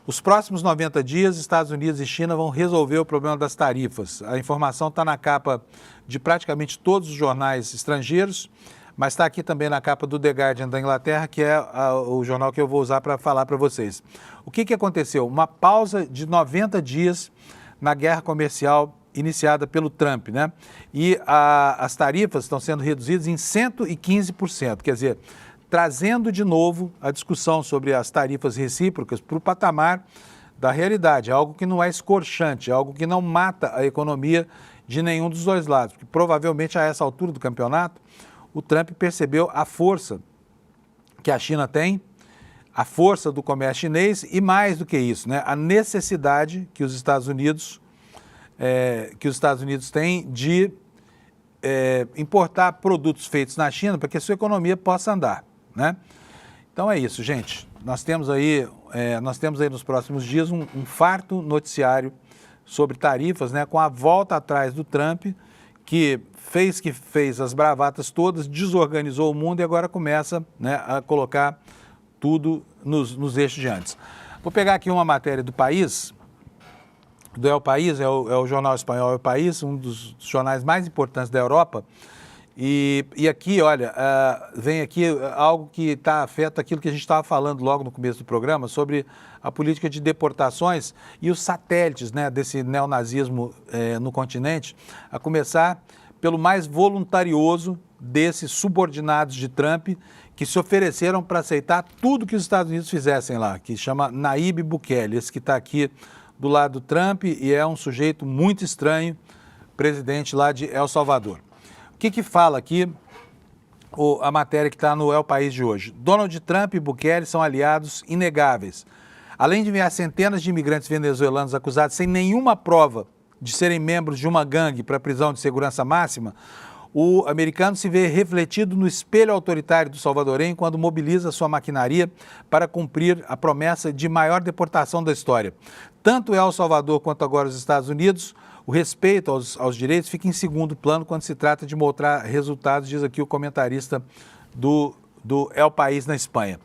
os próximos 90 dias, Estados Unidos e China vão resolver o problema das tarifas. A informação está na capa de praticamente todos os jornais estrangeiros, mas está aqui também na capa do The Guardian da Inglaterra, que é o jornal que eu vou usar para falar para vocês. O que aconteceu? Uma pausa de 90 dias na guerra comercial iniciada pelo Trump, né? E as tarifas estão sendo reduzidas em 115%, quer dizer, trazendo de novo a discussão sobre as tarifas recíprocas para o patamar da realidade, algo que não é escorchante, algo que não mata a economia de nenhum dos dois lados, porque provavelmente a essa altura do campeonato, o Trump percebeu a força que a China tem, a força do comércio chinês e mais do que isso, né, a necessidade que os Estados Unidos têm de importar produtos feitos na China para que a sua economia possa andar, né? Então é isso, gente. Nós temos aí nos próximos dias um farto noticiário sobre tarifas, né, com a volta atrás do Trump, que fez as bravatas todas, desorganizou o mundo e agora começa, né, a colocar tudo nos eixos de antes. Vou pegar aqui uma matéria do País, do El País, é o jornal espanhol El País, um dos jornais mais importantes da Europa. E aqui, olha, vem aqui algo que afeta aquilo que a gente estava falando logo no começo do programa, sobre a política de deportações e os satélites, né, desse neonazismo no continente, a começar pelo mais voluntarioso desses subordinados de Trump, que se ofereceram para aceitar tudo que os Estados Unidos fizessem lá, que chama Nayib Bukele, esse que está aqui do lado do Trump e é um sujeito muito estranho, presidente lá de El Salvador. O que fala aqui a matéria que está no El País de hoje? Donald Trump e Bukele são aliados inegáveis. Além de enviar centenas de imigrantes venezuelanos acusados sem nenhuma prova de serem membros de uma gangue para prisão de segurança máxima, o americano se vê refletido no espelho autoritário do salvadorenho quando mobiliza sua maquinaria para cumprir a promessa de maior deportação da história. Tanto El Salvador quanto agora os Estados Unidos, o respeito aos direitos fica em segundo plano quando se trata de mostrar resultados, diz aqui o comentarista do El País na Espanha.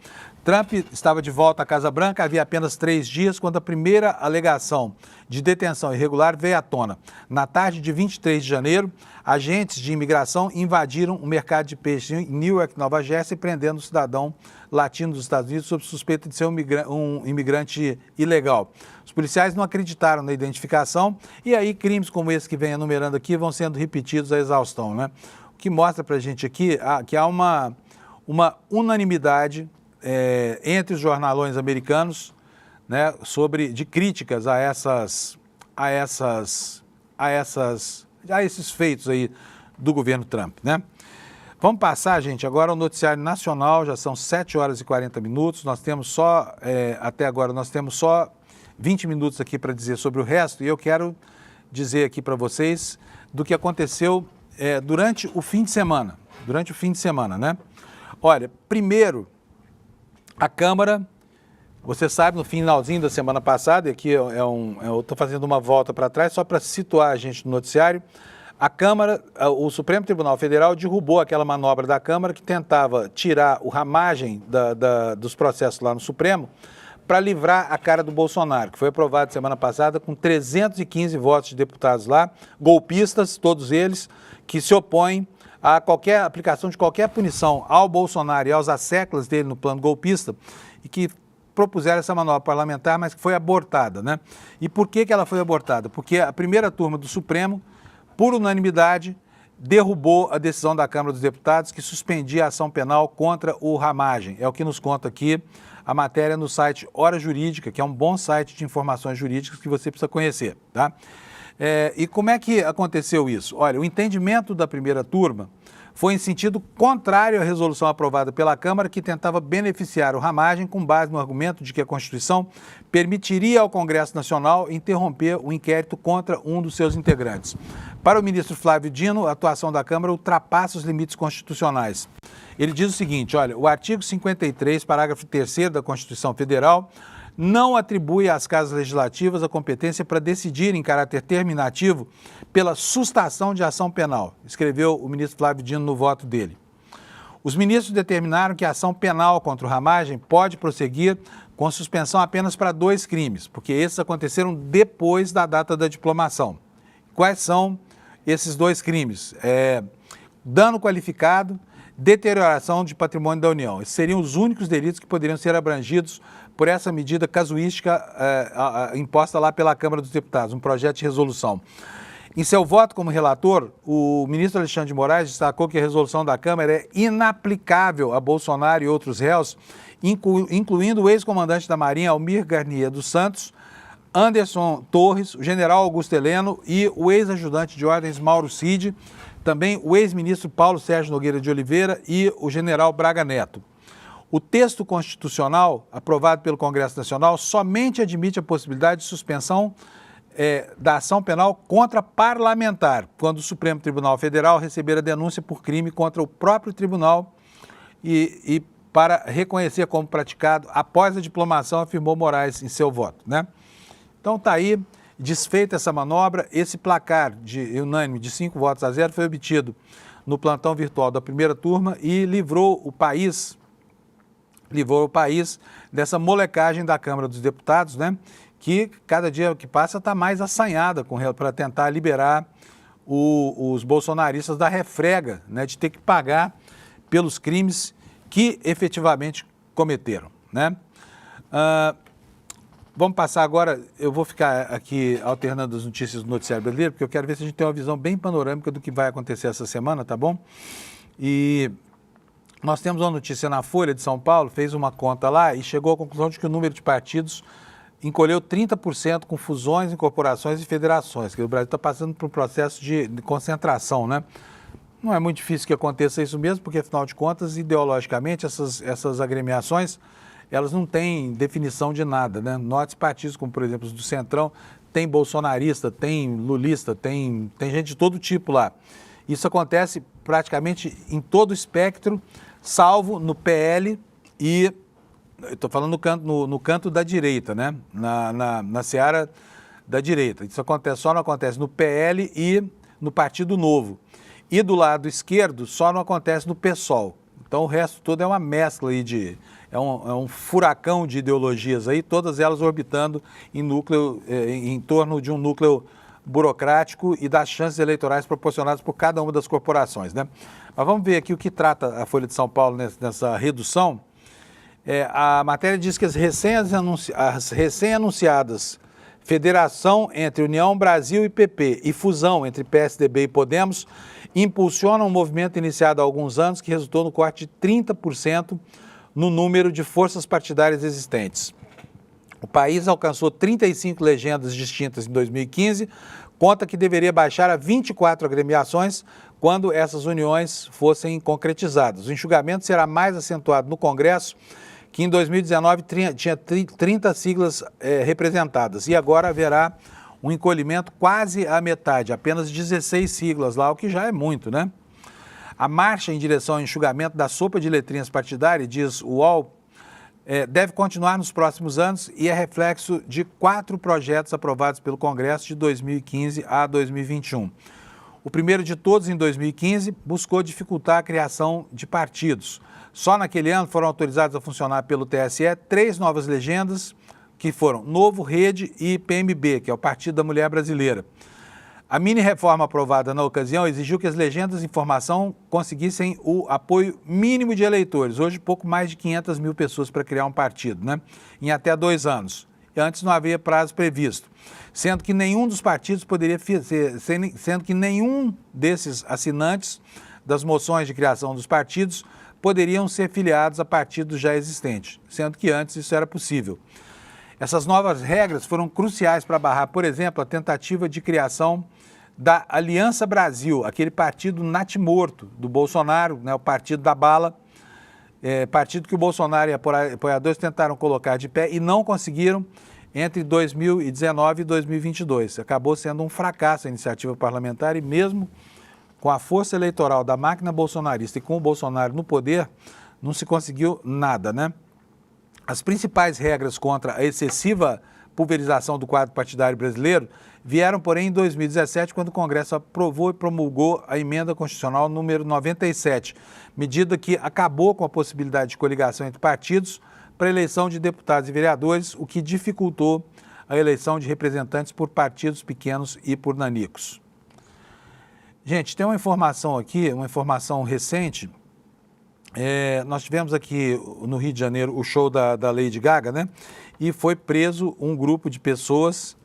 Trump estava de volta à Casa Branca havia apenas 3 dias, quando a primeira alegação de detenção irregular veio à tona. Na tarde de 23 de janeiro, agentes de imigração invadiram um mercado de peixe em Newark, Nova Jersey, prendendo um cidadão latino dos Estados Unidos sob suspeita de ser um imigrante ilegal. Os policiais não acreditaram na identificação e aí crimes como esse que vem enumerando aqui vão sendo repetidos à exaustão, né? O que mostra para a gente aqui que há uma unanimidade entre os jornalões americanos né, de críticas a esses feitos aí do governo Trump, né? Vamos passar, gente, agora ao noticiário nacional, já são 7 horas e 40 minutos, nós temos só, até agora, nós temos só 20 minutos aqui para dizer sobre o resto, e eu quero dizer aqui para vocês do que aconteceu durante o fim de semana, né? Olha, primeiro, a Câmara, você sabe, no finalzinho da semana passada, e aqui eu estou fazendo uma volta para trás, só para situar a gente no noticiário, a Câmara, o Supremo Tribunal Federal derrubou aquela manobra da Câmara que tentava tirar o ramagem dos processos lá no Supremo para livrar a cara do Bolsonaro, que foi aprovado semana passada com 315 votos de deputados lá, golpistas, todos eles, que se opõem a qualquer aplicação de qualquer punição ao Bolsonaro e aos asseclas dele no plano golpista e que propuseram essa manobra parlamentar, mas que foi abortada, né? E por que ela foi abortada? Porque a primeira turma do Supremo, por unanimidade, derrubou a decisão da Câmara dos Deputados que suspendia a ação penal contra o Ramagem. É o que nos conta aqui a matéria no site Hora Jurídica, que é um bom site de informações jurídicas que você precisa conhecer, tá? E como é que aconteceu isso? Olha, o entendimento da primeira turma foi em sentido contrário à resolução aprovada pela Câmara que tentava beneficiar o Ramagem com base no argumento de que a Constituição permitiria ao Congresso Nacional interromper o inquérito contra um dos seus integrantes. Para o ministro Flávio Dino, a atuação da Câmara ultrapassa os limites constitucionais. Ele diz o seguinte, olha, o artigo 53, parágrafo 3º da Constituição Federal, não atribui às casas legislativas a competência para decidir em caráter terminativo pela sustação de ação penal, escreveu o ministro Flávio Dino no voto dele. Os ministros determinaram que a ação penal contra o Ramagem pode prosseguir com suspensão apenas para 2 crimes, porque esses aconteceram depois da data da diplomação. Quais são esses 2 crimes? Dano qualificado, deterioração de patrimônio da União. Esses seriam os únicos delitos que poderiam ser abrangidos por essa medida casuística imposta lá pela Câmara dos Deputados, um projeto de resolução. Em seu voto como relator, o ministro Alexandre de Moraes destacou que a resolução da Câmara é inaplicável a Bolsonaro e outros réus, incluindo o ex-comandante da Marinha, Almir Garnier dos Santos, Anderson Torres, o general Augusto Heleno e o ex-ajudante de ordens Mauro Cid, também o ex-ministro Paulo Sérgio Nogueira de Oliveira e o general Braga Neto. O texto constitucional aprovado pelo Congresso Nacional somente admite a possibilidade de suspensão da ação penal contra parlamentar, quando o Supremo Tribunal Federal receber a denúncia por crime contra o próprio tribunal e para reconhecer como praticado após a diplomação, afirmou Moraes em seu voto, né? Então está aí, desfeita essa manobra, esse placar unânime de 5-0 foi obtido no plantão virtual da primeira turma e livrou o país dessa molecagem da Câmara dos Deputados, né? Que cada dia que passa está mais assanhada para tentar liberar os bolsonaristas da refrega, né? De ter que pagar pelos crimes que efetivamente cometeram, né? Vamos passar agora, eu vou ficar aqui alternando as notícias do noticiário brasileiro, porque eu quero ver se a gente tem uma visão bem panorâmica do que vai acontecer essa semana, tá bom? E nós temos uma notícia na Folha de São Paulo, fez uma conta lá e chegou à conclusão de que o número de partidos encolheu 30% com fusões, incorporações e federações, que o Brasil está passando por um processo de concentração, né? Não é muito difícil que aconteça isso mesmo, porque, afinal de contas, ideologicamente, essas agremiações, elas não têm definição de nada, né? Note partidos como, por exemplo, os do Centrão, tem bolsonarista, tem lulista, tem gente de todo tipo lá. Isso acontece praticamente em todo o espectro, salvo no PL e, estou falando no canto da direita, né? Na seara da direita. Isso só não acontece no PL e no Partido Novo. E do lado esquerdo só não acontece no PSOL. Então o resto todo é uma mescla aí é um furacão de ideologias aí, todas elas orbitando em torno de um núcleo burocrático e das chances eleitorais proporcionadas por cada uma das corporações, né? Mas vamos ver aqui o que trata a Folha de São Paulo nessa redução. A matéria diz que as recém-anunciadas federação entre União Brasil e PP e fusão entre PSDB e Podemos impulsionam um movimento iniciado há alguns anos que resultou no corte de 30% no número de forças partidárias existentes. O país alcançou 35 legendas distintas em 2015, conta que deveria baixar a 24 agremiações quando essas uniões fossem concretizadas. O enxugamento será mais acentuado no Congresso, que em 2019 tinha 30 siglas representadas, e agora haverá um encolhimento quase à metade, apenas 16 siglas lá, o que já é muito, né? A marcha em direção ao enxugamento da sopa de letrinhas partidária, diz o UOL, deve continuar nos próximos anos e é reflexo de 4 projetos aprovados pelo Congresso de 2015 a 2021. O primeiro de todos, em 2015, buscou dificultar a criação de partidos. Só naquele ano foram autorizados a funcionar pelo TSE 3 novas legendas, que foram Novo, Rede e PMB, que é o Partido da Mulher Brasileira. A mini-reforma aprovada na ocasião exigiu que as legendas de informação conseguissem o apoio mínimo de eleitores. Hoje, pouco mais de 500 mil pessoas para criar um partido, né? Em até 2 anos. E antes não havia prazo previsto. Sendo que nenhum dos partidos poderia sendo que nenhum desses assinantes das moções de criação dos partidos poderiam ser filiados a partidos já existentes, sendo que antes isso era possível. Essas novas regras foram cruciais para barrar, por exemplo, a tentativa de criação da Aliança Brasil, aquele partido natimorto do Bolsonaro, né, o partido da bala, partido que o Bolsonaro e apoiadores tentaram colocar de pé e não conseguiram entre 2019 e 2022. Acabou sendo um fracasso a iniciativa parlamentar e mesmo com a força eleitoral da máquina bolsonarista e com o Bolsonaro no poder, não se conseguiu nada, né? As principais regras contra a excessiva pulverização do quadro partidário brasileiro vieram, porém, em 2017, quando o Congresso aprovou e promulgou a emenda constitucional número 97, medida que acabou com a possibilidade de coligação entre partidos para a eleição de deputados e vereadores, o que dificultou a eleição de representantes por partidos pequenos e por nanicos. Gente, tem uma informação aqui, uma informação recente. Nós tivemos aqui no Rio de Janeiro o show da Lady Gaga, né? E foi preso um grupo de pessoas.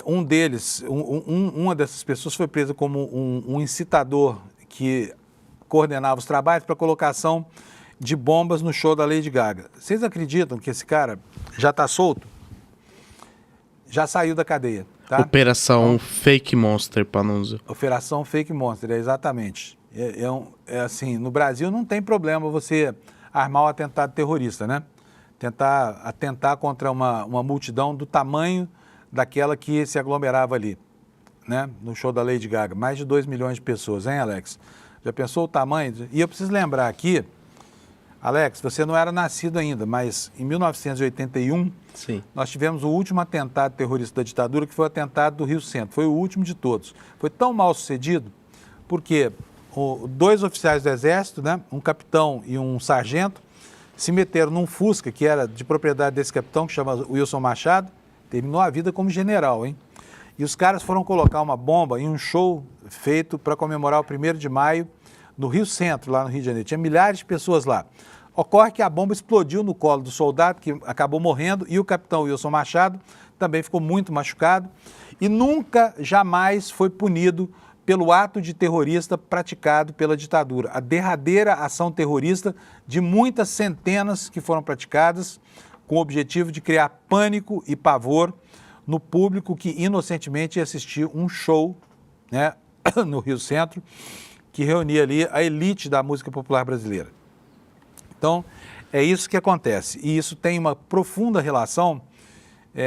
Uma dessas pessoas foi presa como um incitador que coordenava os trabalhos para colocação de bombas no show da Lady Gaga. Vocês acreditam que esse cara já está solto? Já saiu da cadeia, tá? Operação Fake Monster, para não usar. Operação Fake Monster, exatamente. Assim, no Brasil não tem problema você armar um atentado terrorista, né? Tentar atentar contra uma multidão do tamanho daquela que se aglomerava ali, né? No show da Lady Gaga. Mais de 2 milhões de pessoas, hein, Alex? Já pensou o tamanho? E eu preciso lembrar aqui, Alex, você não era nascido ainda, mas em 1981, sim, nós tivemos o último atentado terrorista da ditadura, que foi o atentado do Rio Centro. Foi o último de todos. Foi tão mal sucedido, porque 2 oficiais do Exército, né, um capitão e um sargento, se meteram num Fusca, que era de propriedade desse capitão, que chama Wilson Machado, terminou a vida como general, hein? E os caras foram colocar uma bomba em um show feito para comemorar o 1º de maio no Rio Centro, lá no Rio de Janeiro. Tinha milhares de pessoas lá. Ocorre que a bomba explodiu no colo do soldado, que acabou morrendo, e o capitão Wilson Machado também ficou muito machucado e nunca, jamais foi punido pelo ato de terrorista praticado pela ditadura. A derradeira ação terrorista de muitas centenas que foram praticadas com o objetivo de criar pânico e pavor no público que inocentemente assistiu um show, né, no Rio Centro, que reunia ali a elite da música popular brasileira. Então, é isso que acontece. E isso tem uma profunda relação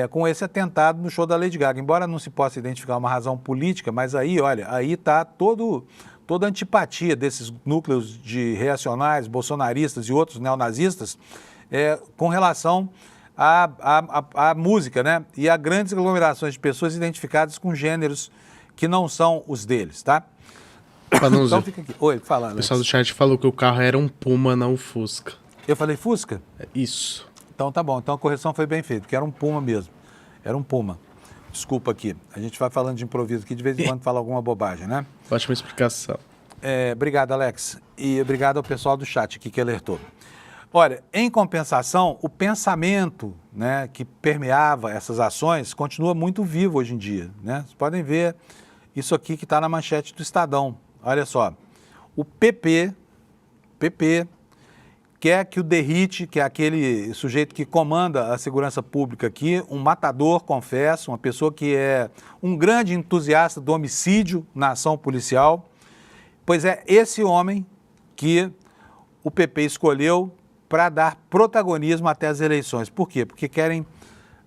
com esse atentado no show da Lady Gaga. Embora não se possa identificar uma razão política, mas aí, olha, aí está toda a antipatia desses núcleos de reacionários, bolsonaristas e outros neonazistas com relação à música, né? E a grandes aglomerações de pessoas identificadas com gêneros que não são os deles, tá? Então fica aqui. Oi, fala, Alex. O pessoal do chat falou que o carro era um Puma, não um Fusca. Eu falei Fusca? Isso. Então tá bom, então a correção foi bem feita, porque era um Puma mesmo. Era um Puma. Desculpa aqui, a gente vai falando de improviso aqui, de vez em quando fala alguma bobagem, né? Ótima explicação. Obrigado, Alex. E obrigado ao pessoal do chat aqui que alertou. Olha, em compensação, o pensamento, né, que permeava essas ações continua muito vivo hoje em dia, né? Vocês podem ver isso aqui que está na manchete do Estadão. Olha só, o PP quer que o Derrite, que é aquele sujeito que comanda a segurança pública aqui, um matador, confesso, uma pessoa que é um grande entusiasta do homicídio na ação policial, pois é esse homem que o PP escolheu para dar protagonismo até as eleições. Por quê? Porque querem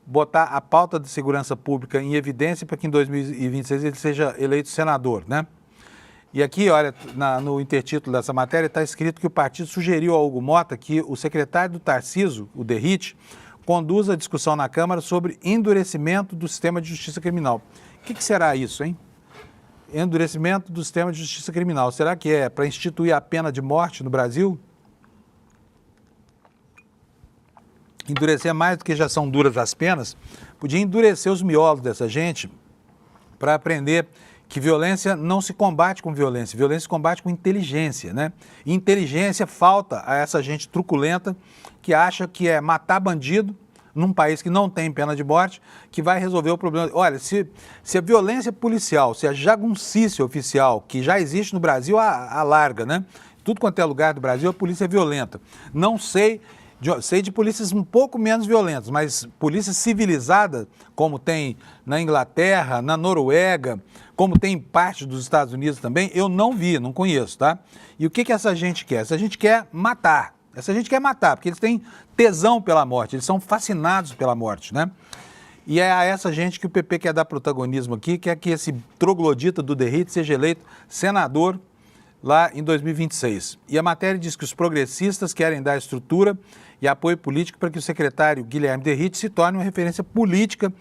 botar a pauta de segurança pública em evidência para que em 2026 ele seja eleito senador, né? E aqui, olha, no intertítulo dessa matéria está escrito que o partido sugeriu ao Hugo Mota que o secretário do Tarcísio, o Derrite, conduza a discussão na Câmara sobre endurecimento do sistema de justiça criminal. O que será isso, hein? Endurecimento do sistema de justiça criminal. Será que é para instituir a pena de morte no Brasil? Endurecer mais do que já são duras as penas? Podia endurecer os miolos dessa gente para aprender que violência não se combate com violência, violência se combate com inteligência, né? E inteligência falta a essa gente truculenta que acha que é matar bandido num país que não tem pena de morte, que vai resolver o problema. Olha, se a violência policial, se a jagunçícia oficial, que já existe no Brasil, a larga, né? Tudo quanto é lugar do Brasil, a polícia é violenta. Não sei... Sei de polícias um pouco menos violentas, mas polícia civilizada, como tem na Inglaterra, na Noruega, como tem em parte dos Estados Unidos também, eu não vi, não conheço, tá? E o que essa gente quer? Essa gente quer matar. Essa gente quer matar, porque eles têm tesão pela morte, eles são fascinados pela morte, né? E é a essa gente que o PP quer dar protagonismo aqui, quer que esse troglodita do Derrite seja eleito senador lá em 2026. E a matéria diz que os progressistas querem dar estrutura e apoio político para que o secretário Guilherme Derrite se torne uma referência política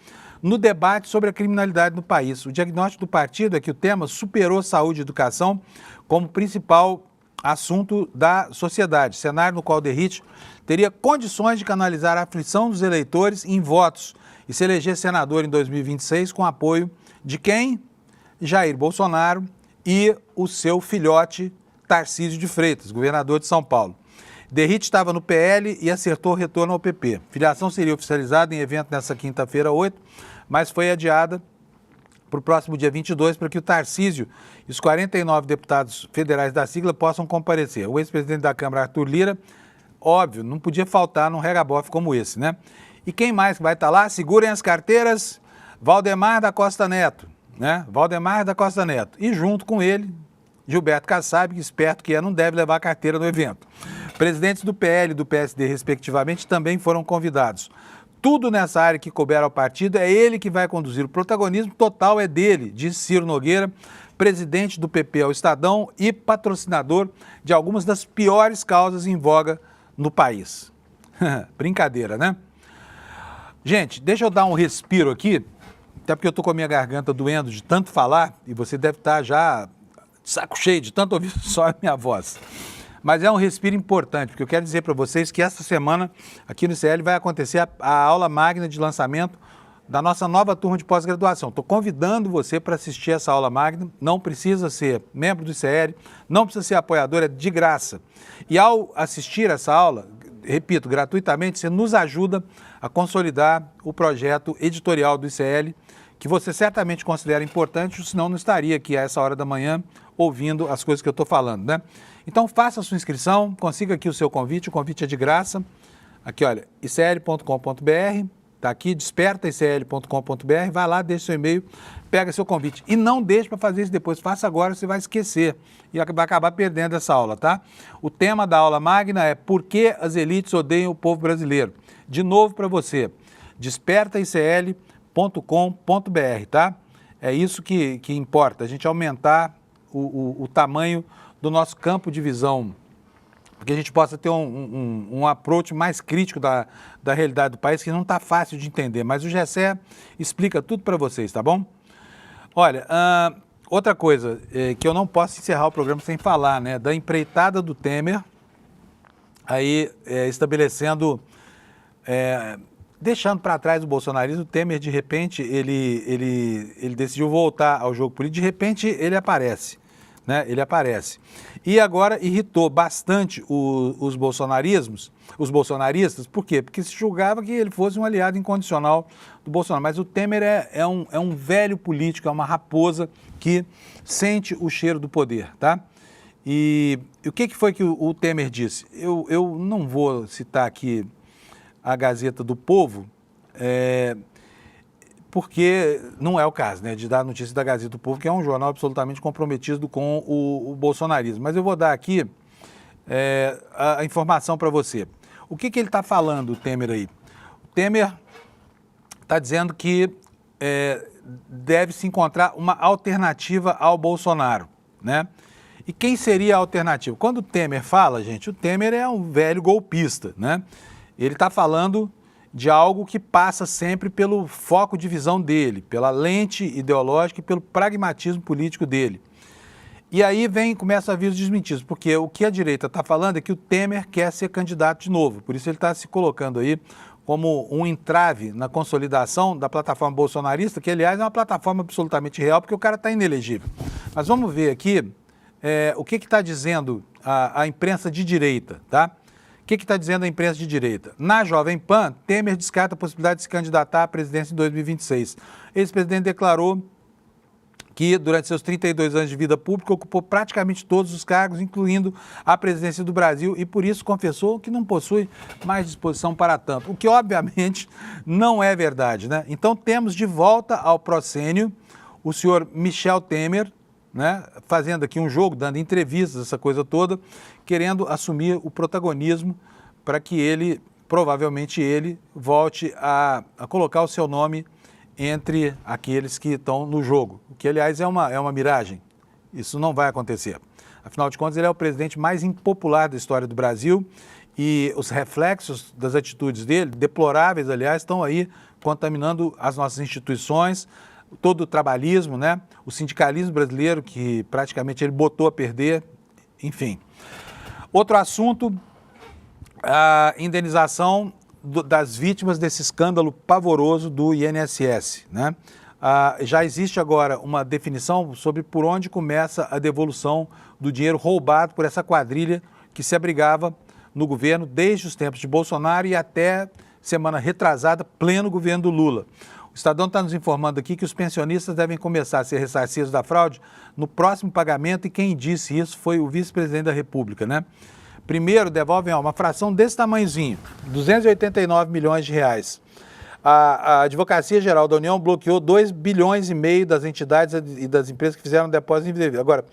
no debate sobre a criminalidade no país. O diagnóstico do partido é que o tema superou saúde e educação como principal assunto da sociedade, cenário no qual Derrite teria condições de canalizar a aflição dos eleitores em votos e se eleger senador em 2026 com apoio de quem? Jair Bolsonaro e o seu filhote Tarcísio de Freitas, governador de São Paulo. Derrite estava no PL e acertou o retorno ao PP. Filiação seria oficializada em evento nessa quinta-feira, 8, mas foi adiada para o próximo dia 22 para que o Tarcísio e os 49 deputados federais da sigla possam comparecer. O ex-presidente da Câmara, Arthur Lira, óbvio, não podia faltar num regabofe como esse, né? E quem mais vai estar lá? Segurem as carteiras, Valdemar da Costa Neto, né? Valdemar da Costa Neto. E junto com ele, Gilberto Kassab, que esperto que é, não deve levar a carteira no evento. Presidentes do PL e do PSD, respectivamente, também foram convidados. Tudo nessa área que couber ao partido é ele que vai conduzir. O protagonismo total é dele, disse Ciro Nogueira, presidente do PP ao Estadão e patrocinador de algumas das piores causas em voga no país. Brincadeira, né? Gente, deixa eu dar um respiro aqui, até porque eu estou com a minha garganta doendo de tanto falar e você deve estar já de saco cheio de tanto ouvir só a minha voz. Mas é um respiro importante, porque eu quero dizer para vocês que essa semana aqui no ICL vai acontecer a aula magna de lançamento da nossa nova turma de pós-graduação. Estou convidando você para assistir essa aula magna, não precisa ser membro do ICL, não precisa ser apoiador, é de graça. E ao assistir essa aula, repito, gratuitamente, você nos ajuda a consolidar o projeto editorial do ICL, que você certamente considera importante, senão não estaria aqui a essa hora da manhã ouvindo as coisas que eu estou falando, né? Então faça a sua inscrição, consiga aqui o seu convite, o convite é de graça. Aqui, olha, icl.com.br, está aqui, despertaicl.com.br, vai lá, deixa seu e-mail, pega seu convite. E não deixe para fazer isso depois, faça agora, você vai esquecer e vai acabar perdendo essa aula, tá? O tema da aula magna é Por que as elites odeiam o povo brasileiro? De novo para você, despertaicl.com.br, tá? É isso que importa, a gente aumentar o tamanho do nosso campo de visão, porque a gente possa ter um approach mais crítico da realidade do país, que não está fácil de entender, mas o GECE explica tudo para vocês, tá bom? Olha, outra coisa que eu não posso encerrar o programa sem falar, né, da empreitada do Temer, aí estabelecendo, deixando para trás o bolsonarismo. O Temer, de repente, ele decidiu voltar ao jogo político, de repente ele aparece. Né, ele aparece. E agora irritou bastante os bolsonaristas, por quê? Porque se julgava que ele fosse um aliado incondicional do Bolsonaro. Mas o Temer é um velho político, é uma raposa que sente o cheiro do poder, tá? E o que foi que o Temer disse? Eu não vou citar aqui a Gazeta do Povo, porque não é o caso, né, de dar notícia da Gazeta do Povo, que é um jornal absolutamente comprometido com o bolsonarismo. Mas eu vou dar aqui a informação para você. O que ele está falando, o Temer aí? O Temer está dizendo que deve se encontrar uma alternativa ao Bolsonaro, né? E quem seria a alternativa? Quando o Temer fala, gente, o Temer é um velho golpista, né? Ele está falando de algo que passa sempre pelo foco de visão dele, pela lente ideológica e pelo pragmatismo político dele. E aí começa a vir os desmentidos, porque o que a direita está falando é que o Temer quer ser candidato de novo, por isso ele está se colocando aí como um entrave na consolidação da plataforma bolsonarista, que aliás é uma plataforma absolutamente real, porque o cara está inelegível. Mas vamos ver aqui o que está dizendo a imprensa de direita, tá? O que está dizendo a imprensa de direita? Na Jovem Pan, Temer descarta a possibilidade de se candidatar à presidência em 2026. O ex-presidente declarou que durante seus 32 anos de vida pública ocupou praticamente todos os cargos, incluindo a presidência do Brasil, e por isso confessou que não possui mais disposição para tanto, o que obviamente não é verdade, né? Então temos de volta ao proscênio o senhor Michel Temer, né, fazendo aqui um jogo, dando entrevistas, essa coisa toda, querendo assumir o protagonismo para que ele, provavelmente ele, volte a colocar o seu nome entre aqueles que estão no jogo, o que, aliás, é uma miragem. Isso não vai acontecer. Afinal de contas, ele é o presidente mais impopular da história do Brasil e os reflexos das atitudes dele, deploráveis, aliás, estão aí contaminando as nossas instituições, todo o trabalhismo, né? O sindicalismo brasileiro, que praticamente ele botou a perder, enfim. Outro assunto, a indenização das vítimas desse escândalo pavoroso do INSS, né? Já existe agora uma definição sobre por onde começa a devolução do dinheiro roubado por essa quadrilha que se abrigava no governo desde os tempos de Bolsonaro e até semana retrasada, pleno governo do Lula. O Estadão está nos informando aqui que os pensionistas devem começar a ser ressarcidos da fraude no próximo pagamento e quem disse isso foi o vice-presidente da República, né? Primeiro, devolvem uma fração desse tamanhozinho, 289 milhões de reais. A Advocacia Geral da União bloqueou 2,5 bilhões das entidades e das empresas que fizeram depósito indevido. Agora,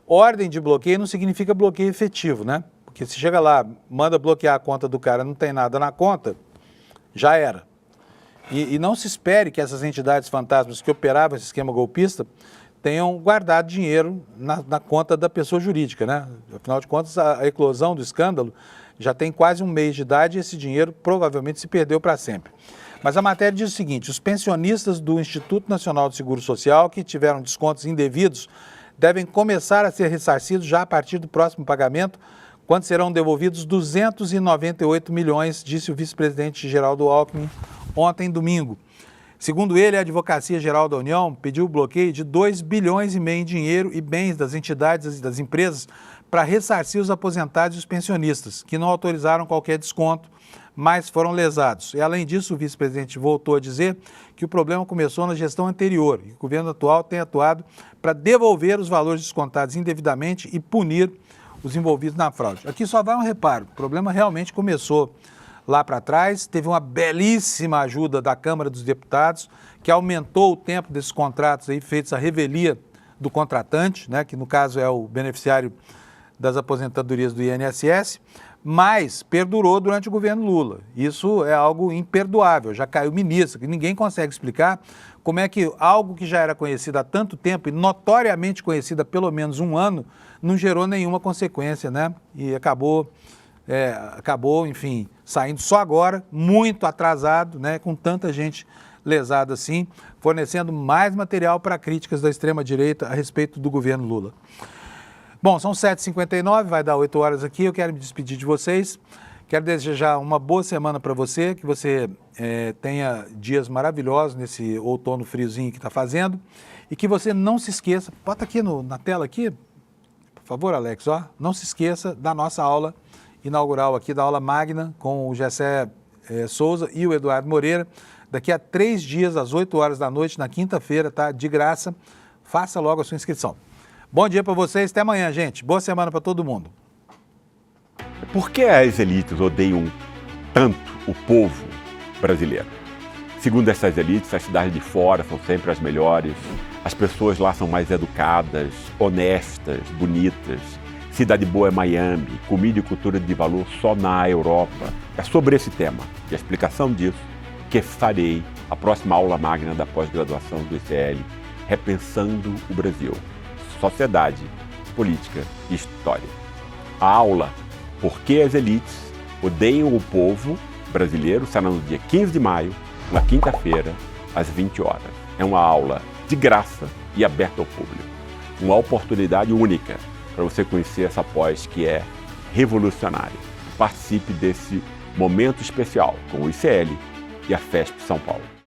ordem de bloqueio não significa bloqueio efetivo, né? Porque se chega lá, manda bloquear a conta do cara, não tem nada na conta, já era. E não se espere que essas entidades fantasmas que operavam esse esquema golpista tenham guardado dinheiro na conta da pessoa jurídica, né? Afinal de contas, a eclosão do escândalo já tem quase um mês de idade e esse dinheiro provavelmente se perdeu para sempre. Mas a matéria diz o seguinte: os pensionistas do Instituto Nacional do Seguro Social que tiveram descontos indevidos devem começar a ser ressarcidos já a partir do próximo pagamento, quando serão devolvidos 298 milhões, disse o vice-presidente Geraldo Alckmin ontem, domingo. Segundo ele, a Advocacia Geral da União pediu o bloqueio de 2,5 bilhões em dinheiro e bens das entidades e das empresas para ressarcir os aposentados e os pensionistas, que não autorizaram qualquer desconto, mas foram lesados. E, além disso, o vice-presidente voltou a dizer que o problema começou na gestão anterior e o governo atual tem atuado para devolver os valores descontados indevidamente e punir os envolvidos na fraude. Aqui só vai um reparo, o problema realmente começou lá para trás, teve uma belíssima ajuda da Câmara dos Deputados, que aumentou o tempo desses contratos aí, feitos à revelia do contratante, né, que no caso é o beneficiário das aposentadorias do INSS, mas perdurou durante o governo Lula. Isso é algo imperdoável, já caiu ministro, que ninguém consegue explicar como é que algo que já era conhecido há tanto tempo e notoriamente conhecido há pelo menos um ano, não gerou nenhuma consequência, né? E acabou, enfim, saindo só agora, muito atrasado, né? Com tanta gente lesada assim, fornecendo mais material para críticas da extrema-direita a respeito do governo Lula. Bom, são 7h59, vai dar 8 horas aqui, eu quero me despedir de vocês. Quero desejar uma boa semana para você, que você tenha dias maravilhosos nesse outono friozinho que está fazendo e que você não se esqueça, bota aqui na tela aqui, por favor, Alex, ó, não se esqueça da nossa aula inaugural aqui, da aula magna com o Gessé Souza e o Eduardo Moreira, daqui a 3 dias, às 8 horas da noite, na quinta-feira, tá? De graça, faça logo a sua inscrição. Bom dia para vocês, até amanhã, gente. Boa semana para todo mundo. Por que as elites odeiam tanto o povo brasileiro? Segundo essas elites, as cidades de fora são sempre as melhores, as pessoas lá são mais educadas, honestas, bonitas. Cidade boa é Miami, comida e cultura de valor só na Europa. É sobre esse tema e a explicação disso que farei a próxima aula magna da pós-graduação do ICL, Repensando o Brasil, Sociedade, Política e História. A aula Por que as elites odeiam o povo brasileiro será no dia 15 de maio, na quinta-feira, às 20 horas. É uma aula de graça e aberta ao público. Uma oportunidade única para você conhecer essa pós que é revolucionária. Participe desse momento especial com o ICL e a FESP São Paulo.